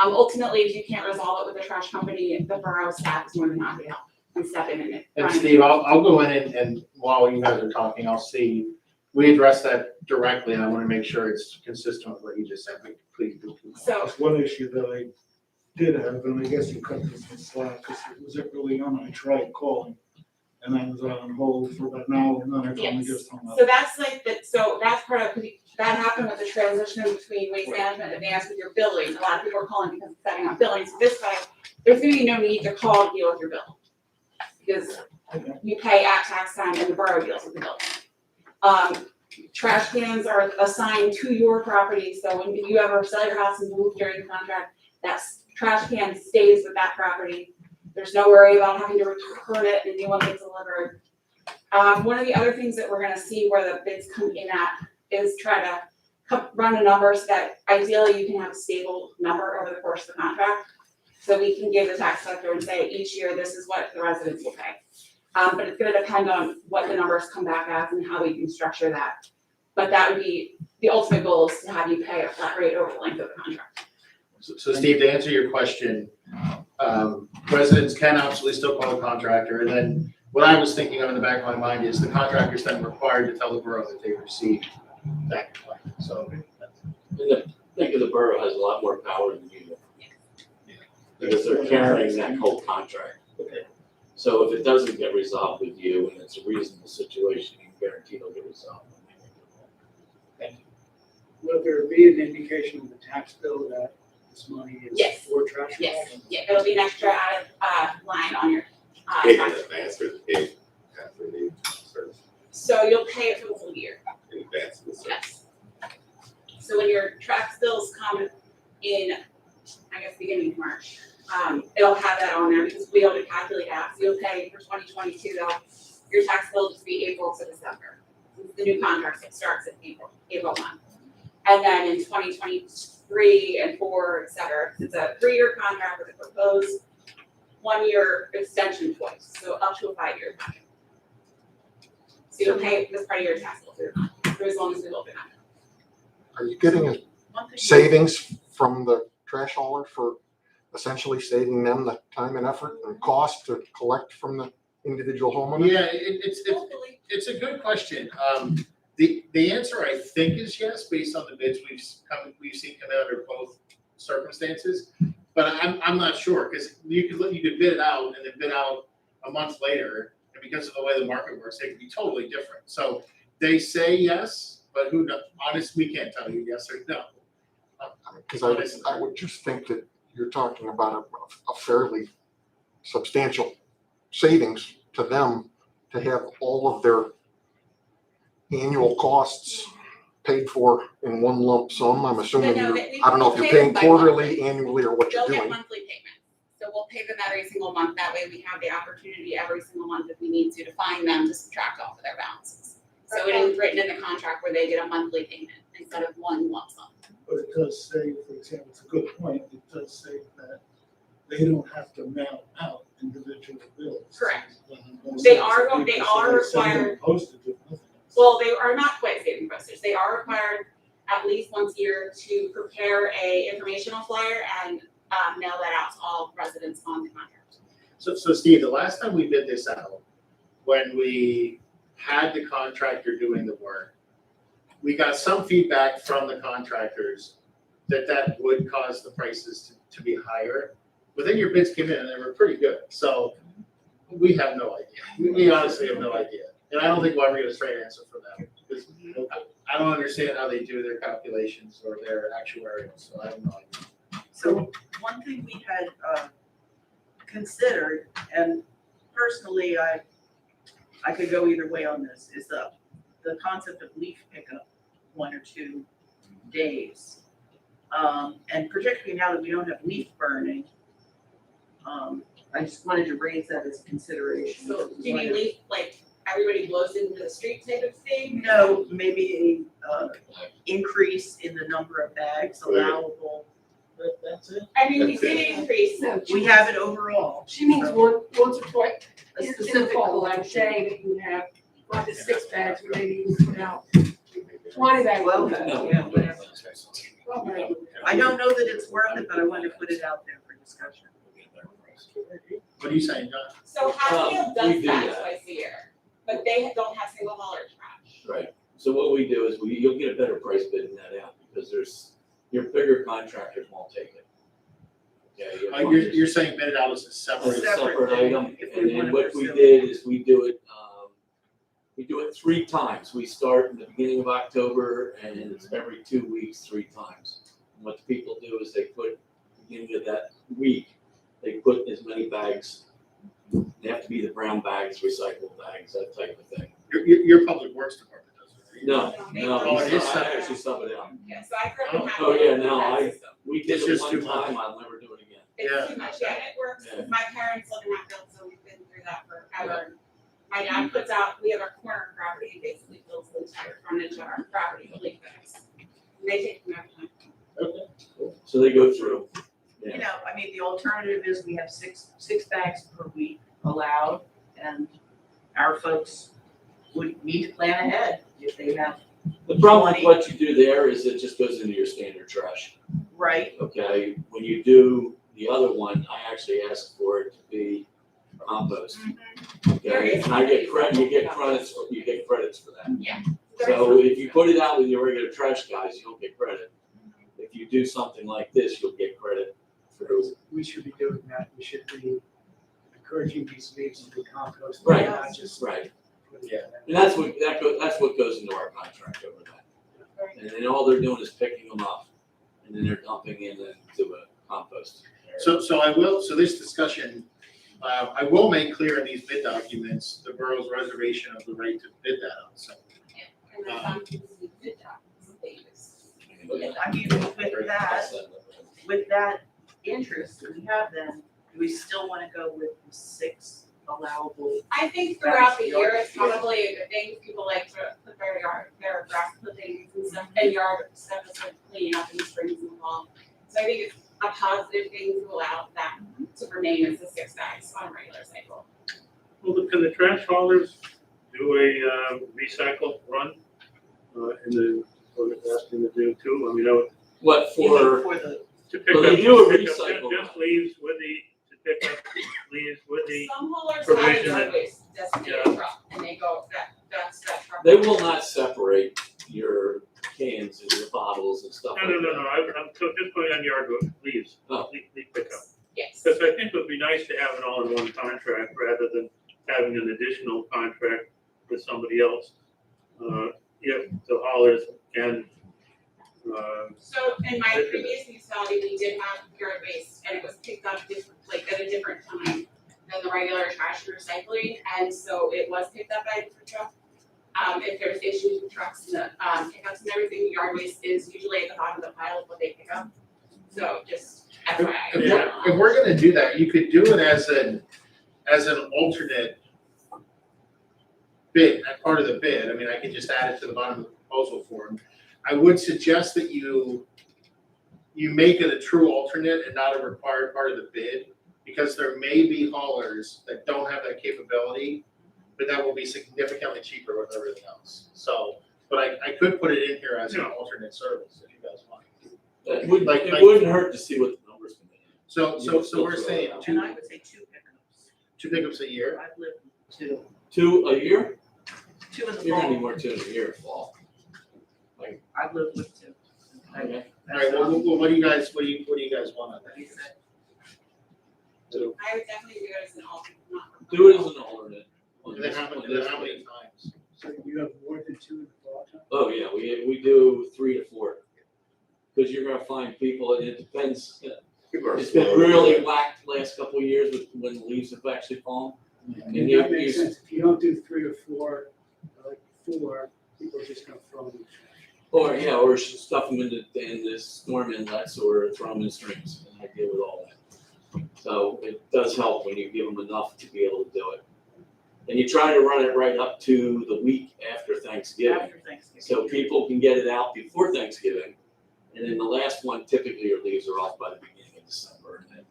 Ultimately, if you can't resolve it with the trash company, the borough staff is more than happy to help and step in and. And Steve, I'll go in and while you guys are talking, I'll see, we addressed that directly, and I want to make sure it's consistent with what you just said, but please do. So, That's one issue that I did have, and I guess you cut this in slack, because it was early on, I tried calling, and I was on hold for about an hour, and then I finally yes, just hung up. so that's like that, so that's part of, that happened with the transition between waste management and advance with your billing. A lot of people are calling because it's setting up billing, so this way, there's gonna be no need to call to deal with your bill. Because you pay at tax time and the borough deals with the bill. Trash cans are assigned to your property, so when you ever sell your house and move during the contract, that trash can stays with that property. There's no worry about having to return it and a new one gets delivered. One of the other things that we're gonna see where the bids come in at is try to run a number so that ideally you can have a stable number over the course of the contract. So we can give the tax collector and say, each year, this is what the residents will pay. But it's gonna depend on what the numbers come back as and how we can structure that. But that would be, the ultimate goal is to have you pay a flat rate over the length of the contract. So Steve, to answer your question, residents can absolutely still call the contractor, and then what I was thinking of in the back of my mind is the contractor's then required to tell the borough that they received that complaint, so. I think of the borough has a lot more power than you do. Because they're carrying that whole contract. So if it doesn't get resolved with you and it's a reasonable situation, you can guarantee it'll get resolved. Will there be an indication in the tax bill that this money is Yes. for trash? Yes, yeah, it'll be an extra added, line on your, Paid in tax. advance or paid after the service, So you'll pay it for the full year, in advance of the service. yes. So when your tax bills come in, I guess, beginning of March, it'll have that on there because we ought to calculate that. So you'll pay for 2022, though, your tax bill will just be April to December. The new contract starts in April 1. And then in 2023 and 4, et cetera, it's a 3-year contract with a proposed 1-year extension twice, so up to a 5-year contract. So you'll pay this part of your tax bill for as long as we hold the contract. Are you getting a One thing- savings from the trash hauler for essentially saving them the time and effort and cost to collect from the individual homeowner? Yeah, Hopefully. it's a good question. The answer I think is yes, based on the bids we've seen come out under both circumstances. But I'm not sure, because you could bid it out and then bid out a month later, and because of the way the market works, it could be totally different. So they say yes, but who knows? Honestly, we can't tell you yes or no. Because I would just think that you're talking about a fairly substantial savings to them to have all of their annual costs paid for in one lump sum. I'm assuming No, I don't know if you're paying quarterly, annually, or what you're They'll get doing. monthly payments. So we'll pay them every single month. That way we have the opportunity every single month if we need to find them to subtract off of their balances. So it is written in the contract where they get a monthly payment instead of one lump sum. But it does say, for example, it's a good point, it does say that they don't have to mail out individual bills. Correct. Most They of are the people, so they send them required- Postage if nothing else. Well, they are not quite saving postage. They are required at least once a year to prepare a informational flyer and mail that out to all residents on the contract. So Steve, the last time we bid this out, when we had the contractor doing the work, we got some feedback from the contractors that would cause the prices to be higher. But then your bids came in and they were pretty good. So we have no idea. We honestly have no idea. And I don't think we'll ever get a straight answer from them. Because I don't understand how they do their calculations or their actuarial, so I have no idea. So one thing we had considered, and personally, I could go either way on this, is the concept of leaf pickup 1 or 2 days. And particularly now that we don't have leaf burning, I just wanted to raise that as a consideration. So do you mean leaf, like everybody blows into the street type of thing? No, maybe a increase in the number of bags allowable. That's it? I mean, we did increase. No, We have it overall. She means once or twice, A in the specific fall, like collection. say that you have 5 to 6 bags, or maybe you put out 20 bags. Well, No, yeah, whatever. Well, maybe. I don't know that it's worth it, but I wanted to put it out there for discussion. What are you saying, John? So Hatfield we does do that that. twice a year, but they don't have single hauler trash. Right, so what we do is you'll get a better price bidding that out, because your bigger contractors won't take it. Yeah, You're saying bid it out as a It's separate. a separate item, If we and then wanna what we pursue did is we do it 3 times. We start in the beginning of October, and it's every 2 weeks, 3 times. And what the people do is they put, beginning of that week, they put as many bags, they have to be the brown bags, recyclable bags, that type of thing. Your public works department does it, right? No, Oh, it is I separate. actually sub it out. Yeah, so I grew up in Oh, Hatfield. yeah, no, that system. We did It's it just one too much. time, I'll never do it again. Yeah. It's too much, yeah, and it works. Yeah. My parents live in Hatfield, so we've been through that forever. My dad puts out, we have a corner property, and basically fills the entire frontage of our property with leaf bags. And they take them every time. So they go through. You know, I mean, the alternative is we have six bags per week allowed, and our folks would need to plan ahead if they have, The problem with what you do there is it just goes into your standard trash. right? Okay, when you do the other one, I actually ask for it to be compost. There Okay, is and I get something credit, you get about credits, you get credits for that. Yeah. So if you put it out with your regular trash guys, you don't get credit. If you do something like this, you'll get credit through. We should be doing that. We should be encouraging these leaves to be composted. Right. Not just. Right. Yeah. And that's what goes into our contract over that. And then all they're doing is picking them up and then they're dumping in into a compost. So this discussion, I will make clear in these bid documents, the borough's reservation of the right to bid that out, so. And then some people do good jobs, they use. I mean, with that interest that we have then, do we still wanna go with the 6 allowable? I think throughout the year, it's probably a good thing, people like to put their grass clippings and stuff, and yard stuff is like cleaning up in the springs and fall. So I think it's a positive thing to allow that to remain as the 6 bags on a regular cycle. Well, can the trash haulers do a recycle run? And then, what they're asking to do too? I mean, What You mean for, for the, to pick Well, up, they do a to pick up recycle just leaves with to pick up leaves with Some haulers have provision yard that- waste designated truck, and they go, that's that truck. they will not separate your cans and your bottles and stuff like that. No, I'm so just going on yard leaves, Oh. leaf pickup. Yes. Because I think it would be nice to have it all in one contract rather than having an additional contract with somebody else. If the haulers can, So in my previous municipality, we did have yard waste, and it was picked up at a different time than the regular trash and recycling, and so it was picked up by a different truck. If there's issues with trucks and pickups and everything, yard waste is usually at the bottom of the pile of what they pick up. So just FYI. If we're gonna do that, you could do it as an alternate bid, part of the bid. I mean, I could just add it to the bottom of the proposal form. I would suggest that you make it a true alternate and not a required part of the bid, because there may be haulers that don't have that capability, but that will be significantly cheaper with everything else. So, but I could put it in here as an alternate service if you guys want. It wouldn't, Like- it wouldn't hurt to see what the numbers can be. So we're saying and I would say 2 pickups. 2 pickups a year? I've lived with 2. 2 a year? 2 in the You're gonna need fall. more 2 in a year, fall. I've lived with 2. Okay. All right, well, what do you guys want on that? I would definitely do it as an alternate, not. Do it as an alternate. And then how many times? So you have more than 2 in the fall time? Oh, yeah, we do 3 to 4. Because you're gonna find people, and it depends, it's been really whacked the last couple of years with when the leaves have actually fallen. And you, That makes sense. If you don't do 3 or 4, like 4, people are just gonna throw them in the trash. or stuff them in the storm inlets or throw them in streams, and I deal with all that. So it does help when you give them enough to be able to do it. And you try to run it right up to the week after Thanksgiving. After Thanksgiving. So people can get it out before Thanksgiving. And then the last one, typically your leaves are off by the beginning of December. And then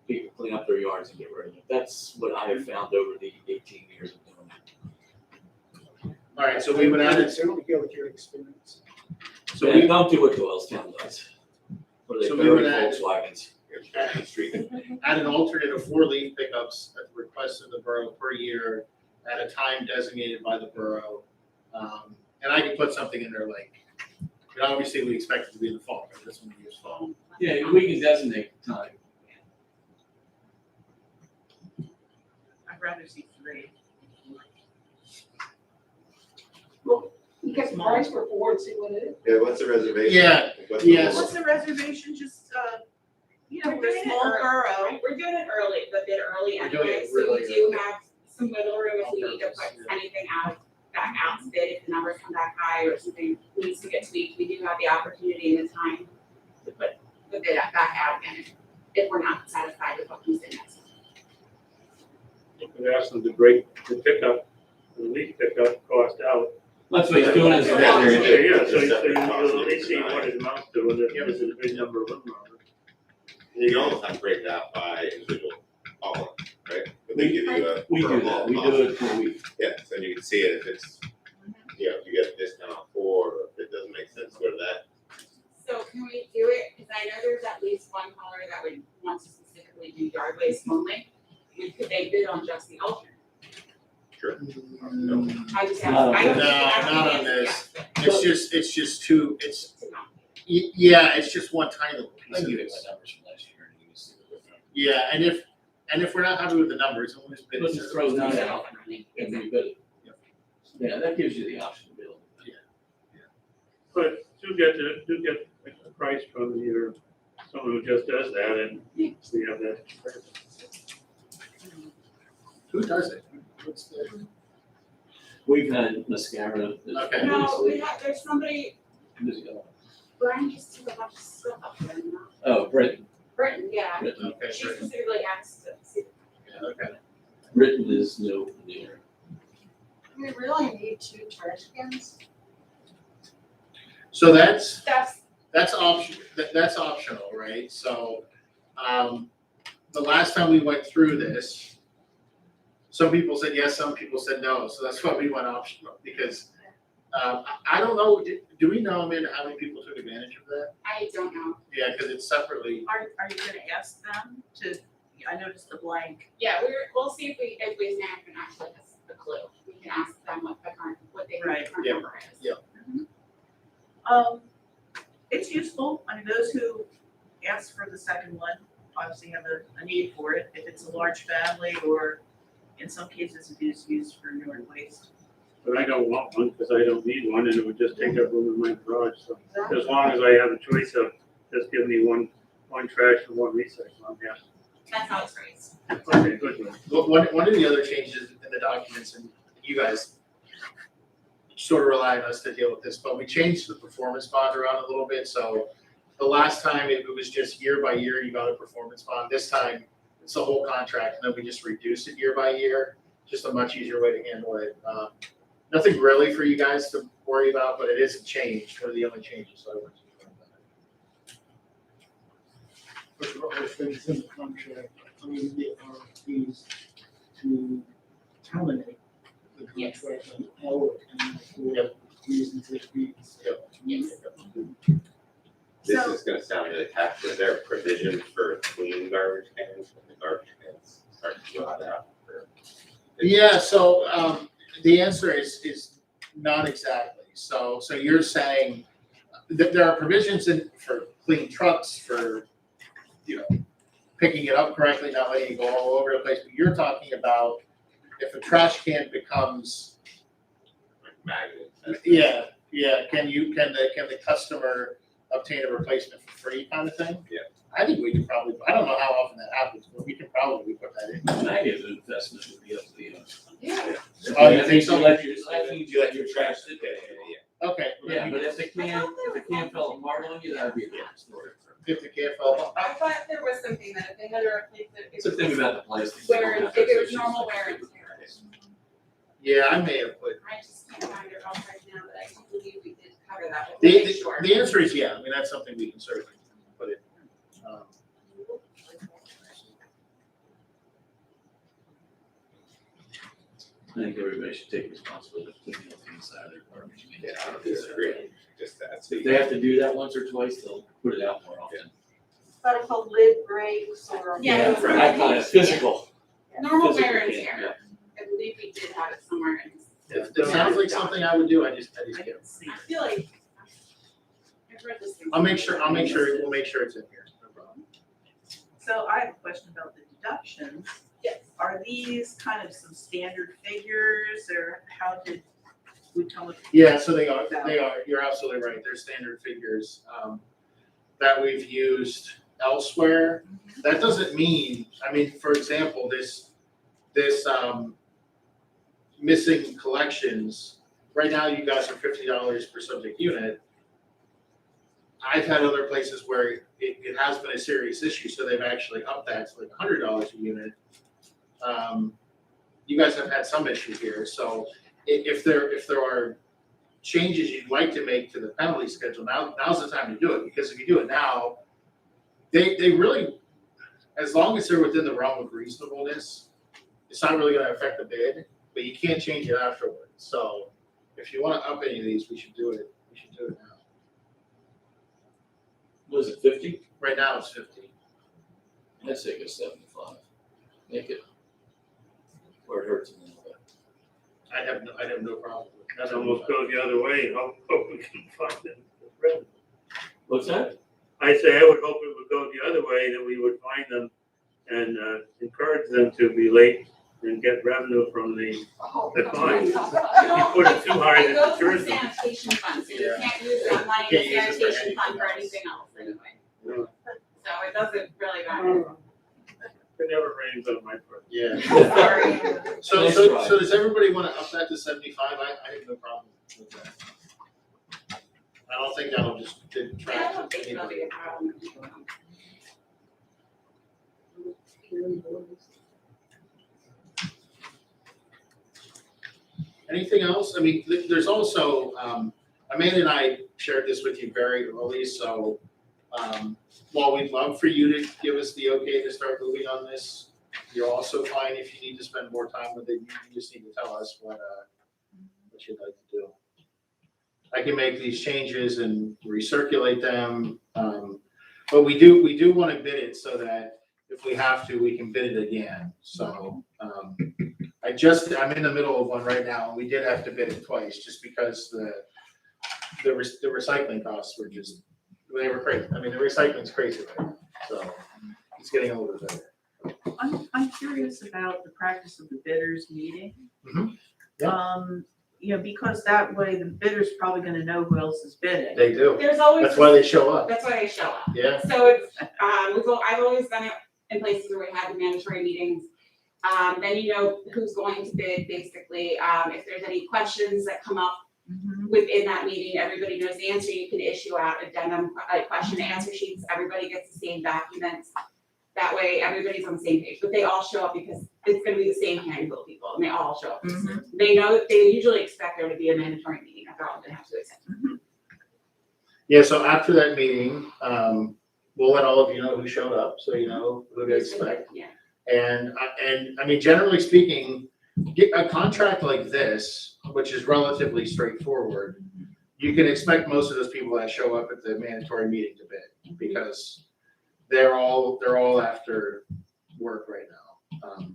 people clean up their yards and get rid of it. That's what I have found over the 18 years of doing it. All right, so we would add it, Certainly go with your experience. so And we, don't do what Doylestown does. Where they So we bury would add- Volkswagens. add an alternate of 4 leaf pickups at the request of the borough per year at a time designated by the borough. And I can put something in there like, but obviously we expect it to be in the fall, but this one is fall. Yeah, we can designate the time. I'd rather see 3. Well, you get the price for 4 and see what it is. Yeah, what's the reservation? Yeah, What's the yes. What's the reservation, just, We're we're doing a it small early. borough. Right, we're doing it early, a bit early We're doing anyway, it so we really do early. have some wiggle room if we need to put anything back out to bid, if the numbers come back high or something needs to get tweaked, we do have the opportunity and the time to put the bid back out again if we're not satisfied with what comes in next. you could ask them to break the pickup at least pick up cost out. That's what he's doing is. Yeah, so you'll at least see what it amounts to, and if there's a big number of them. You can almost have to break it out by individual hauler, right? But they give you a. We per do haul that, we cost. do it per week. Yeah, so you can see it if it's, you know, if you get a discount on 4, or if it doesn't make sense, go to that. So can we do it, because I know there's at least one hauler that would want to specifically do yard waste only. And could they bid on just the alternate? Sure. I just No, asked, I don't. no, I don't not think on it's- this. It's just too, it's, to not. yeah, it's just one tiny little I piece can of give you this. my numbers from last year and you can see the difference. Yeah, and if we're not happy with the numbers, we'll just bid Let's it. just throw that Yeah. out and we bid it. Yeah, that gives you the option to build. But do get a price from your, someone who just does that, and so you have that. Who does it? What's the? We've had mascara. Okay. No, we have, there's somebody, This guy. Brian just took a bunch of stuff up there, you know? Oh, Britain. Britain, yeah. Britain. Okay, She sure. specifically asked to see. Yeah, okay. Britain is new there. Do we really need 2 trash cans? So that's That's, that's optional, right? So, the last time we went through this, some people said yes, some people said no, so that's why we went optional, because, I don't know, do we know, Amanda, how many people took advantage of that? I don't know. Yeah, because it's separately, Are you gonna ask them to, I noticed the blank. Yeah, we'll see if we snap and actually has a clue. We can ask them what the current, what they think the current Yeah. number is. Yeah. It's useful, I mean, those who ask for the second one obviously have a need for it, if it's a large family, or in some cases it is used for yard waste. But I don't want one, because I don't need one, and it would just take up room in my garage, so as long as I have a choice of just give me one trash and one recycle, I'm happy. That's how it's raised. Okay, good. one of the other changes in the documents, and you guys sort of rely on us to deal with this, but we changed the performance bond around a little bit, so the last time it was just year by year, you got a performance bond. This time, it's the whole contract, and then we just reduce it year by year, just a much easier way to handle it. Nothing really for you guys to worry about, but it is a change, one of the only changes, so I want you to know that. But there are other things in the contract, I mean, the RFPs to terminate the Yes. contract and how it can for reasons it needs. Yes. This So- is gonna sound really tacky, but is there a provision for clean garbage cans when the garbage cans start to go out for? Yeah, so, the answer is not exactly. So you're saying that there are provisions in, for clean trucks, for, you know, picking it up correctly, not letting it go all over the place, but you're talking about if a trash can becomes, Like magnets? yeah, can the customer obtain a replacement for free kind of thing? Yeah. I think we could probably, I don't know how often that happens, but we can probably put that in. Magnet investment would be up to you. Yeah. Oh, you think so? That means you let your trash sit there. Okay. Yeah, but if the can fell apart on you, that'd be a different story. If the can fell apart. I thought there was something that if they had to replace it, It's a thing about the plastic. where if it was normal wear and tear. Yeah, I may have put, I just can't find it off right now, but I do believe we did cover that, but we'll make sure. the answer is yeah, I mean, that's something we can certainly put in. I think everybody should take responsibility for cleaning up the inside of their garbage. Yeah, I don't disagree, just that. So If they have to do that once or twice, they'll put it out more often. But if a lid breaks or. Yeah, For that kind of physical. Normal physical wear and can, tear. yeah. I believe we did have it somewhere in. It sounds like something I would do, I just I can't. didn't see. I feel like. I've read this thing. We'll make sure it's in here, no problem. So I have a question about the deductions. Yes. Are these kind of some standard figures, or how did we come with? Yeah, so they are, you're absolutely right, they're standard figures, that we've used elsewhere. That doesn't mean, I mean, for example, this, missing collections, right now you guys are $50 per subject unit. I've had other places where it has been a serious issue, so they've actually upped that to like $100 a unit. You guys have had some issue here, so if there are changes you'd like to make to the penalty schedule, now's the time to do it, because if you do it now, they really, as long as they're within the realm of reasonableness, it's not really gonna affect the bid, but you can't change it afterwards. So if you wanna up any of these, we should do it now. Was it 50? Right now it's 50. I'd say go 75. Make it where it hurts a little bit. I'd have no problem with that. That's almost go the other way, hope we can find them. What's that? I say I would hope it would go the other way, that we would find them and encourage them to be late and get revenue from the fines. If you put it too high, It then goes it to the turns them. sanitation fund, so you Yeah. can't use that money in Can't the use it for sanitation anything fund for else. anything else anyway. Yeah. So it doesn't really matter. It never rains on my part. Yeah. Sorry. So Nice so try. so does everybody wanna up that to 75? I have no problem with that. I don't think that'll just Yeah, I detract don't think it'll be a problem. Anything else? I mean, there's also, Amanda and I shared this with you very early, so, while we'd love for you to give us the okay to start moving on this, you're also fine if you need to spend more time with it, you just need to tell us what you'd like to do. I can make these changes and recirculate them, but we do wanna bid it so that if we have to, we can bid it again, so, I'm in the middle of one right now, and we did have to bid it twice, just because the recycling costs were just, they were crazy. I mean, the recycling's crazy right now, so it's getting a little bit better. I'm curious about the practice of the bidders meeting. Mhm. Yeah. Because that way the bidder's probably gonna know who else is bidding. They do, There's always. that's why they show up, That's why they show up. yeah. So it's, I've always done it in places where we had the mandatory meetings. Then you know who's going to bid, basically. If there's any questions that come up within that meeting, everybody knows the answer. You can issue out addendum, question and answer sheets. Everybody gets the same documents. That way, everybody's on the same page, but they all show up because it's gonna be the same handful of people, and they all show up. They know, they usually expect there to be a mandatory meeting, that they're all gonna have to attend. Yeah, so after that meeting, we'll let all of you know who showed up, so you know who to expect. Yeah. And I mean, generally speaking, get a contract like this, which is relatively straightforward, you can expect most of those people that show up at the mandatory meeting to bid, because they're all after work right now.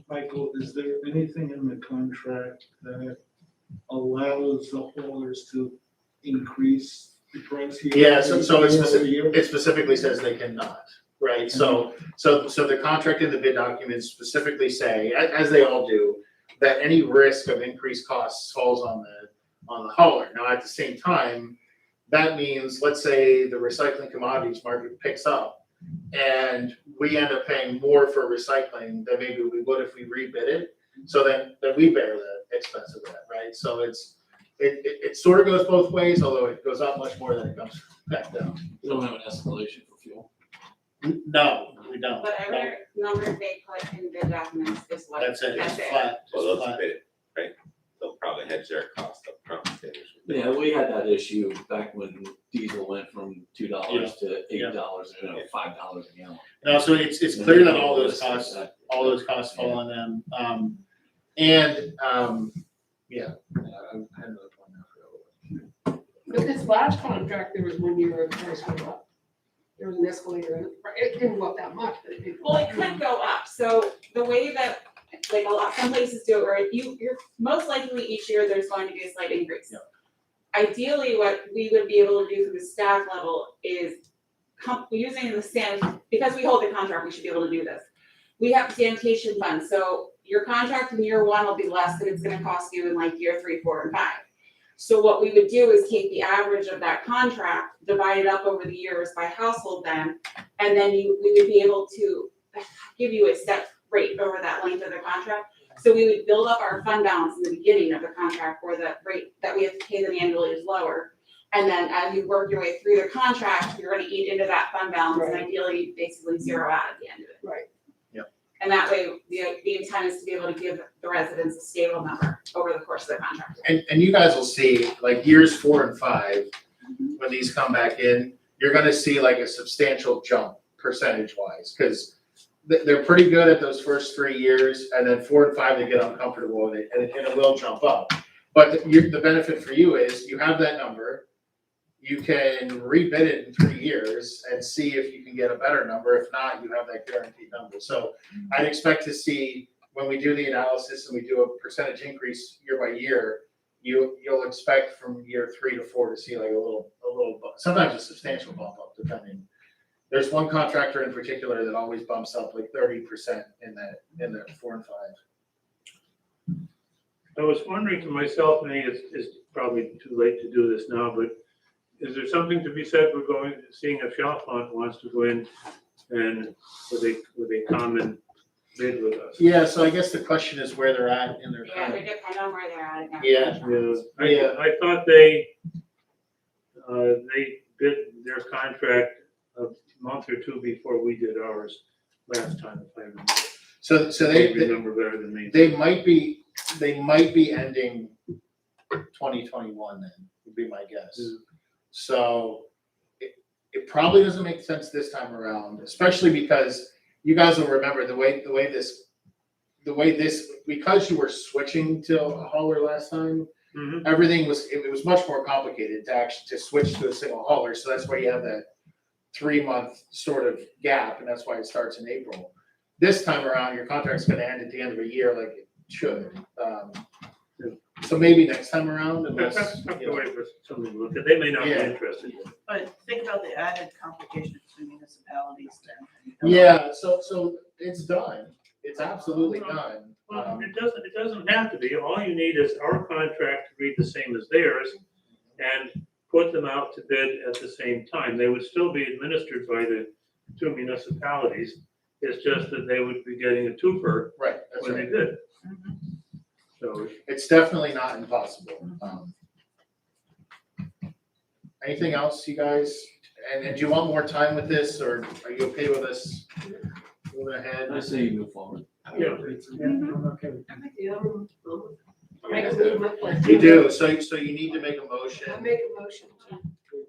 Michael, is there anything in the contract that allows the haulers to increase the price here? Yeah, so it's year-over-year? it specifically says they cannot, right? So the contract and the bid documents specifically say, as they all do, that any risk of increased costs falls on the hauler. Now, at the same time, that means, let's say the recycling commodities market picks up and we end up paying more for recycling than maybe we would if we rebid it. So then we bear the expense of that, right? So it sort of goes both ways, although it goes up much more than it comes back down. You don't have an escalation for fuel. No, we don't. Whatever number they put in the documents is what. That's it, it's That's it. flat. Well, It's they'll flat. bid it, right? They'll probably hedge their cost up front. Yeah, we had that issue back when diesel went from $2 to $8, $5 a gallon. No, so it's clear that all those costs fall on them. Yeah, I had another point now. But this last contract, there was 1 year where the price went up. There was an escalator in it. It didn't go up that much, but it did. Well, it could go up, so the way that, like some places do it, where you're most likely each year there's going to be a slight increase. Yeah. Ideally, what we would be able to do through the staff level is using the because we hold the contract, we should be able to do this. We have sanitation funds, so your contract in year 1 will be less than it's gonna cost you in like year 3, 4, and 5. So what we would do is take the average of that contract, divide it up over the years by household then, and then we would be able to give you a set rate over that length of the contract. So we would build up our fund balance in the beginning of the contract where the rate that we have to pay them annually is lower. And then as you work your way through the contract, you're gonna eat into that fund balance and ideally basically zero out at the end of it. Right. Yep. And that way, the intent is to be able to give the residents a stable number over the course of their contract. And you guys will see, like years 4 and 5, when these come back in, you're gonna see like a substantial jump percentage wise, because they're pretty good at those first 3 years, and then 4 and 5, they get uncomfortable with it, and it will jump up. But the benefit for you is you have that number, you can rebid it in 3 years and see if you can get a better number. If not, you have that guaranteed number. So I'd expect to see, when we do the analysis and we do a percentage increase year by year, you'll expect from year 3 to 4 to see like a little sometimes a substantial bump up depending. There's one contractor in particular that always bumps up like 30% in that 4 and 5. I was wondering to myself, maybe it's probably too late to do this now, but is there something to be said, seeing if Chalfont wants to go in and with a common bid with us? Yeah, so I guess the question is where they're at in their Yeah, they depend on where they're at. in their Yeah. contract. Yeah, I thought they bid their contract a month or two before we did ours last time, if I remember. So They remember better than me. they might be ending 2021 then, would be my guess. So it probably doesn't make sense this time around, especially because you guys will remember the way this, because you were switching to a hauler last time, everything was much more complicated to switch to a single hauler. So that's why you have that 3-month sort of gap, and that's why it starts in April. This time around, your contract's gonna end at the end of a year like it should. So maybe next time around, unless, Have to wait for something to look at. They may not be Yeah. interested. But think about the added complication between municipalities then. yeah, so it's done. It's absolutely done. Well, it doesn't have to be. All you need is our contract to read the same as theirs and put them out to bid at the same time. They would still be administered by the 2 municipalities. It's just that they would be getting a twofer Right, that's when they right. bid. So It's definitely not impossible. Anything else, you guys? And do you want more time with this, or are you okay with us moving ahead? I say you move forward. yeah. Okay. Yeah, make a move, my pleasure. You do, so you need to make a motion. I make a motion to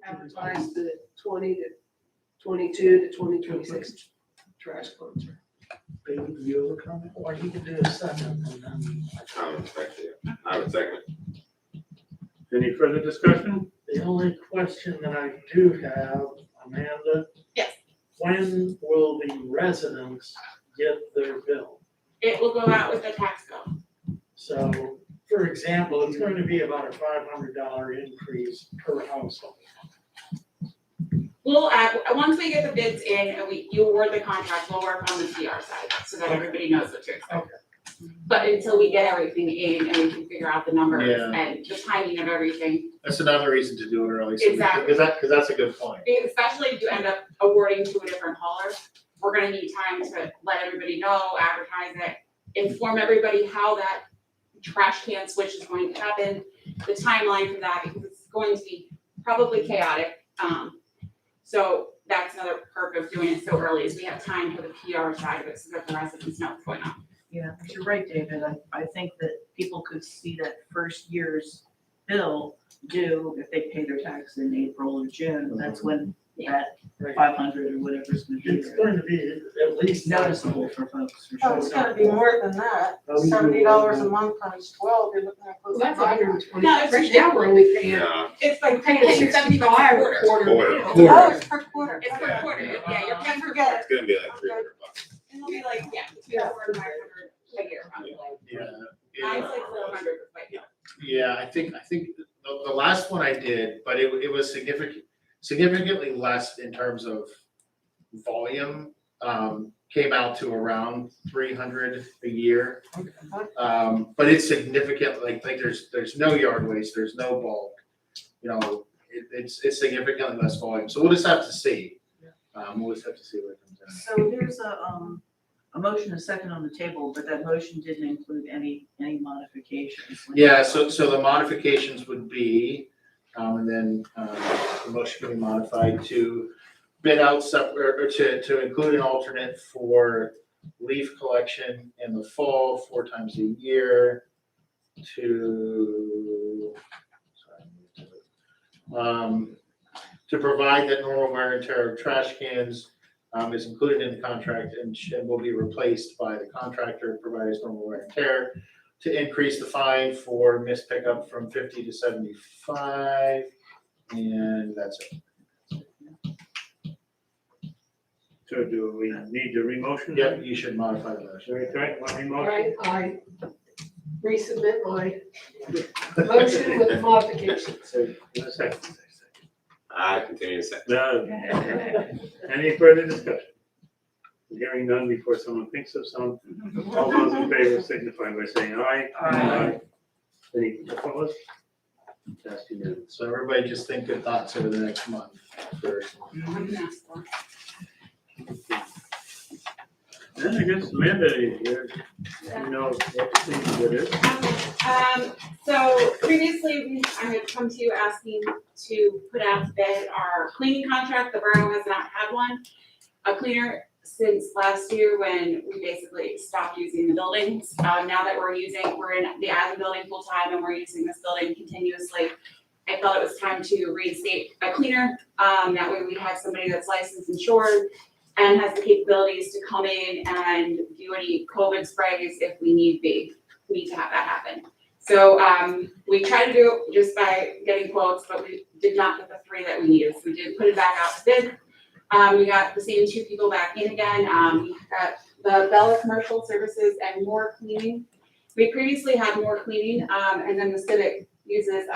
advertise the 2022 to 2026 trash contract. David, do you have a comment? Or you could do a second and then. Comments back to you. I would second. Any further discussion? The only question that I do have, Amanda. Yes. When will the residents get their bill? It will go out with the tax bill. So, for example, it's going to be about a $500 increase per household. We'll add, once we get the bids in and you award the contract, we'll work on the PR side so that everybody knows what to expect. Okay. But until we get everything in and we can figure out the numbers Yeah. and the timing of everything, That's another reason to do it early. So Exactly. Because that's a good point. especially if you end up awarding to a different hauler, we're gonna need time to let everybody know, advertise it, inform everybody how that trash can switch is going to happen, the timeline for that, because it's going to be probably chaotic. So that's another perk of doing it so early, is we have time for the PR side of it, so that the residents know what's going on. Yeah, but you're right, David. I think that people could see that first year's bill due if they pay their tax in April or June. That's when that 500 or whatever is gonna be It's going to be at least noticeable for folks, for Oh, sure. it's gotta be more than that. $70 a month times 12, you're looking at close Well, to that's $120. No, it's Right now, we're only paying. No, It's like Paying paying $70 a quarter. quarter. Oh, it's per quarter. It's per quarter, yeah, you're paying for Forget It's gonna be like $300. It'll be like, yeah, between 400 and 500 a year, probably. Yeah. Mine's like 400, but yeah. Yeah, I think the last one I did, but it was significantly less in terms of volume. Came out to around 300 a year. But it's significant, like there's no yard waste, there's no bulk. You know, it's significantly less volume. So we'll just have to see. We'll just have to see what it comes in. So there's a motion, a second on the table, but that motion didn't include any modifications. Yeah, so the modifications would be, and then the motion can be modified to bid out separate, or to include an alternate for leaf collection in the fall, 4 times a year to, to provide that normal wear and tear of trash cans is included in the contract and will be replaced by the contractor providing normal wear and tear, to increase the fine for missed pickup from 50 to 75, and that's it. So do we need to remotion? Yep, you should modify the motion. Okay, one remotion. I resubmit my motion with modifications. So, a second. I continue to say. No. Any further discussion? Hearing none before someone thinks of some. All those in favor signify by saying aye. Aye. Any opposed? That's unanimous. So everybody just think good thoughts over the next month for Then I guess Amanda, you know what you think it is. So previously, I had come to you asking to put out to bid our cleaning contract. The borough has not had one. A cleaner since last year when we basically stopped using the buildings. Now that we're in the admin building full time and we're using this building continuously, I felt it was time to reinstate a cleaner. That way we have somebody that's licensed and insured and has the capabilities to come in and do any COVID sprays if we need be. We need to have that happen. So we tried to do it just by getting quotes, but we did not get the 3 that we needed. So we did put it back out to bid. We got the same 2 people back in again. We got the Bella Commercial Services and More Cleaning. We previously had More Cleaning, and then the Civic uses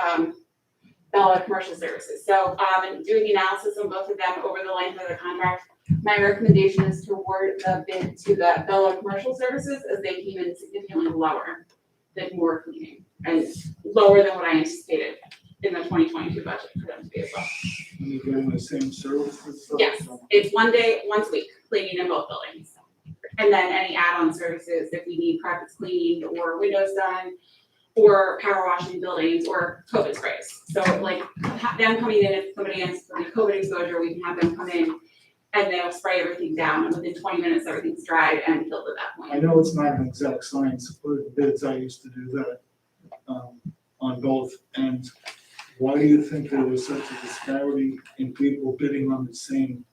Bella Commercial Services. So in doing the analysis on both of them over the length of the contract, my recommendation is to award the bid to the Bella Commercial Services as they came in significantly lower than More Cleaning and lower than what I anticipated in the 2022 budget for them to be as well. You getting the same services? Yes, it's 1 day, once a week, cleaning in both buildings. And then any add-on services, if we need carpets cleaned or windows done, or power washing buildings or COVID sprays. So like them coming in, if somebody has COVID exposure, we can have them come in and they'll spray everything down, and within 20 minutes, everything's dried and filled at that point. I know it's not an exact science, but the bids, I used to do that on both ends. Why do you think there was such a disparity in people bidding on the same?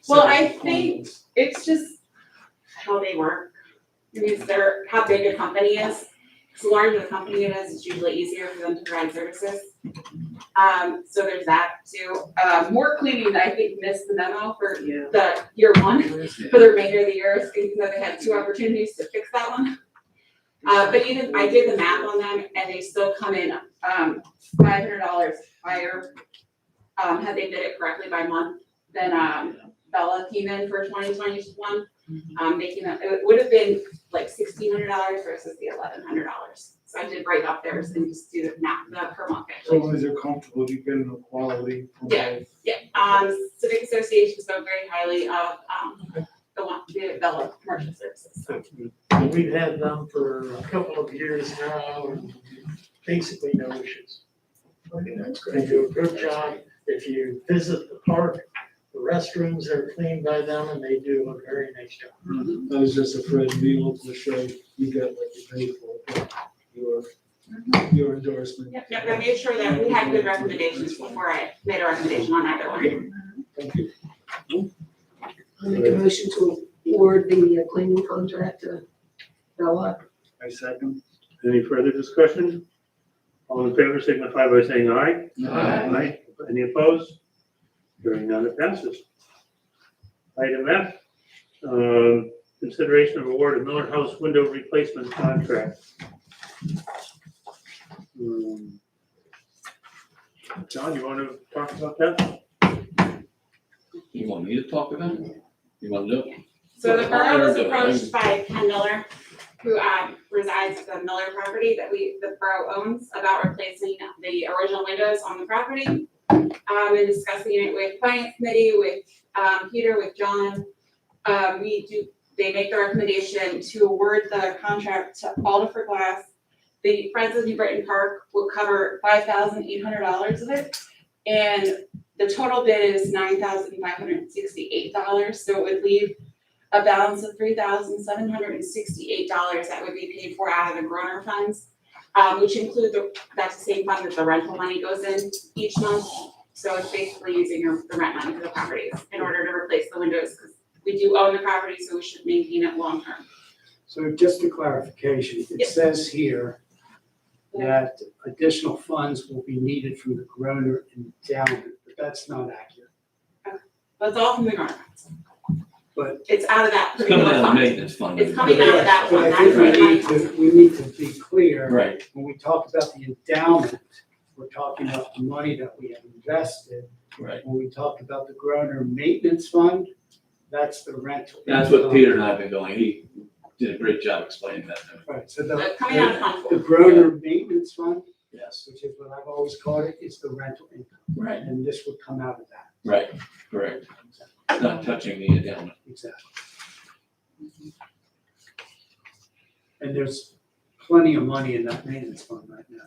Well, set of I think requirements? it's just how they work. It means how big a company is. The larger the company it is, it's usually easier for them to provide services. So there's that too. More Cleaning, I think, missed the memo for the year 1 for the remainder of the year, even though they had 2 opportunities to fix that one. But even I did the math on them, and they still come in $500 higher had they bid it correctly by month than Bella came in for 2021. Making it would have been like $1,600 versus the $1,100. So I did break up theirs and just do the per month As actually. long as you're comfortable, you're getting the quality from Yeah. both. Yeah. Civic Association spoke very highly of the Bella Commercial Services. So. We've had them for a couple of years now, and basically no issues. They do a good job. If you visit the park, the restrooms are cleaned by them, and they do a very nice job. I was just afraid to be able to show you get what you paid for, but your endorsement. Yep, I made sure that we had good recommendations before I made a recommendation on either one. Thank you. I make a motion to award the cleaning contract to Bella. I second. Any further discussion? All in favor signify by saying aye. Aye. Any opposed? Hearing none, it passes. Item F, consideration of award of Miller House window replacement contract. John, you want to talk about that? You want me to talk about it? You want to do it? So the borough was approached by Ken Miller, who resides at the Miller property that the borough owns, about replacing the original windows on the property. And discussing it with finance committee, with Peter, with John. They make the recommendation to award the contract to Alder Glass. The Friends of New Britain Park will cover $5,800 of it. And the total bid is $9,568. So it would leave a balance of $3,768 that would be paid for out of the Groner funds, which include that's the same fund that the rental money goes in each month. So it's basically using the rent money for the properties in order to replace the windows, because we do own the property, so we should maintain it long term. So just a clarification, it says here that additional funds will be needed from the Groner endowment, but that's not accurate. That's all from the Groner funds. But It's out of that It's coming particular out of fund. maintenance fund. It's coming out of that but fund. I think That's we need to be clear. Right, When we talk about the endowment, we're talking about the money that we have invested. right. When we talk about the Groner maintenance fund, that's the rental. That's what Peter and I have been going. He did a great job explaining that to me. Right, so coming out of fund the four. Groner maintenance fund, Yes, which is what I've always called it, is the rental income. right, And this would come out of that. right, correct. Not touching the endowment. Exactly. And there's plenty of money in that maintenance fund right now.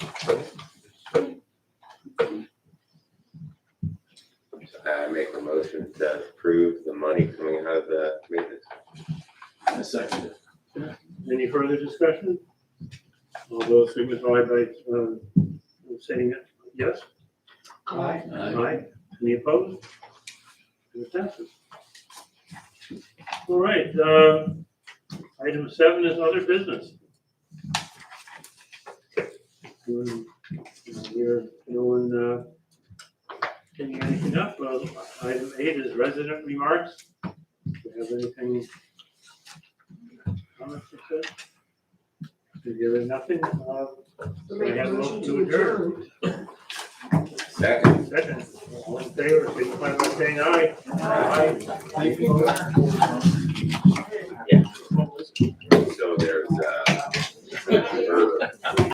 I make a motion to approve the money coming out of the maintenance. I second it. Any further discussion? All those signify by, saying yes? Aye. Aye. Any opposed? It passes. All right, item 7 is other business. We're doing, picking anything up. Item 8 is resident remarks. Do you have anything? Comments or so? If there is nothing, I have a motion to adjourn. Second. Second, all in favor, signify by saying aye. Thank you.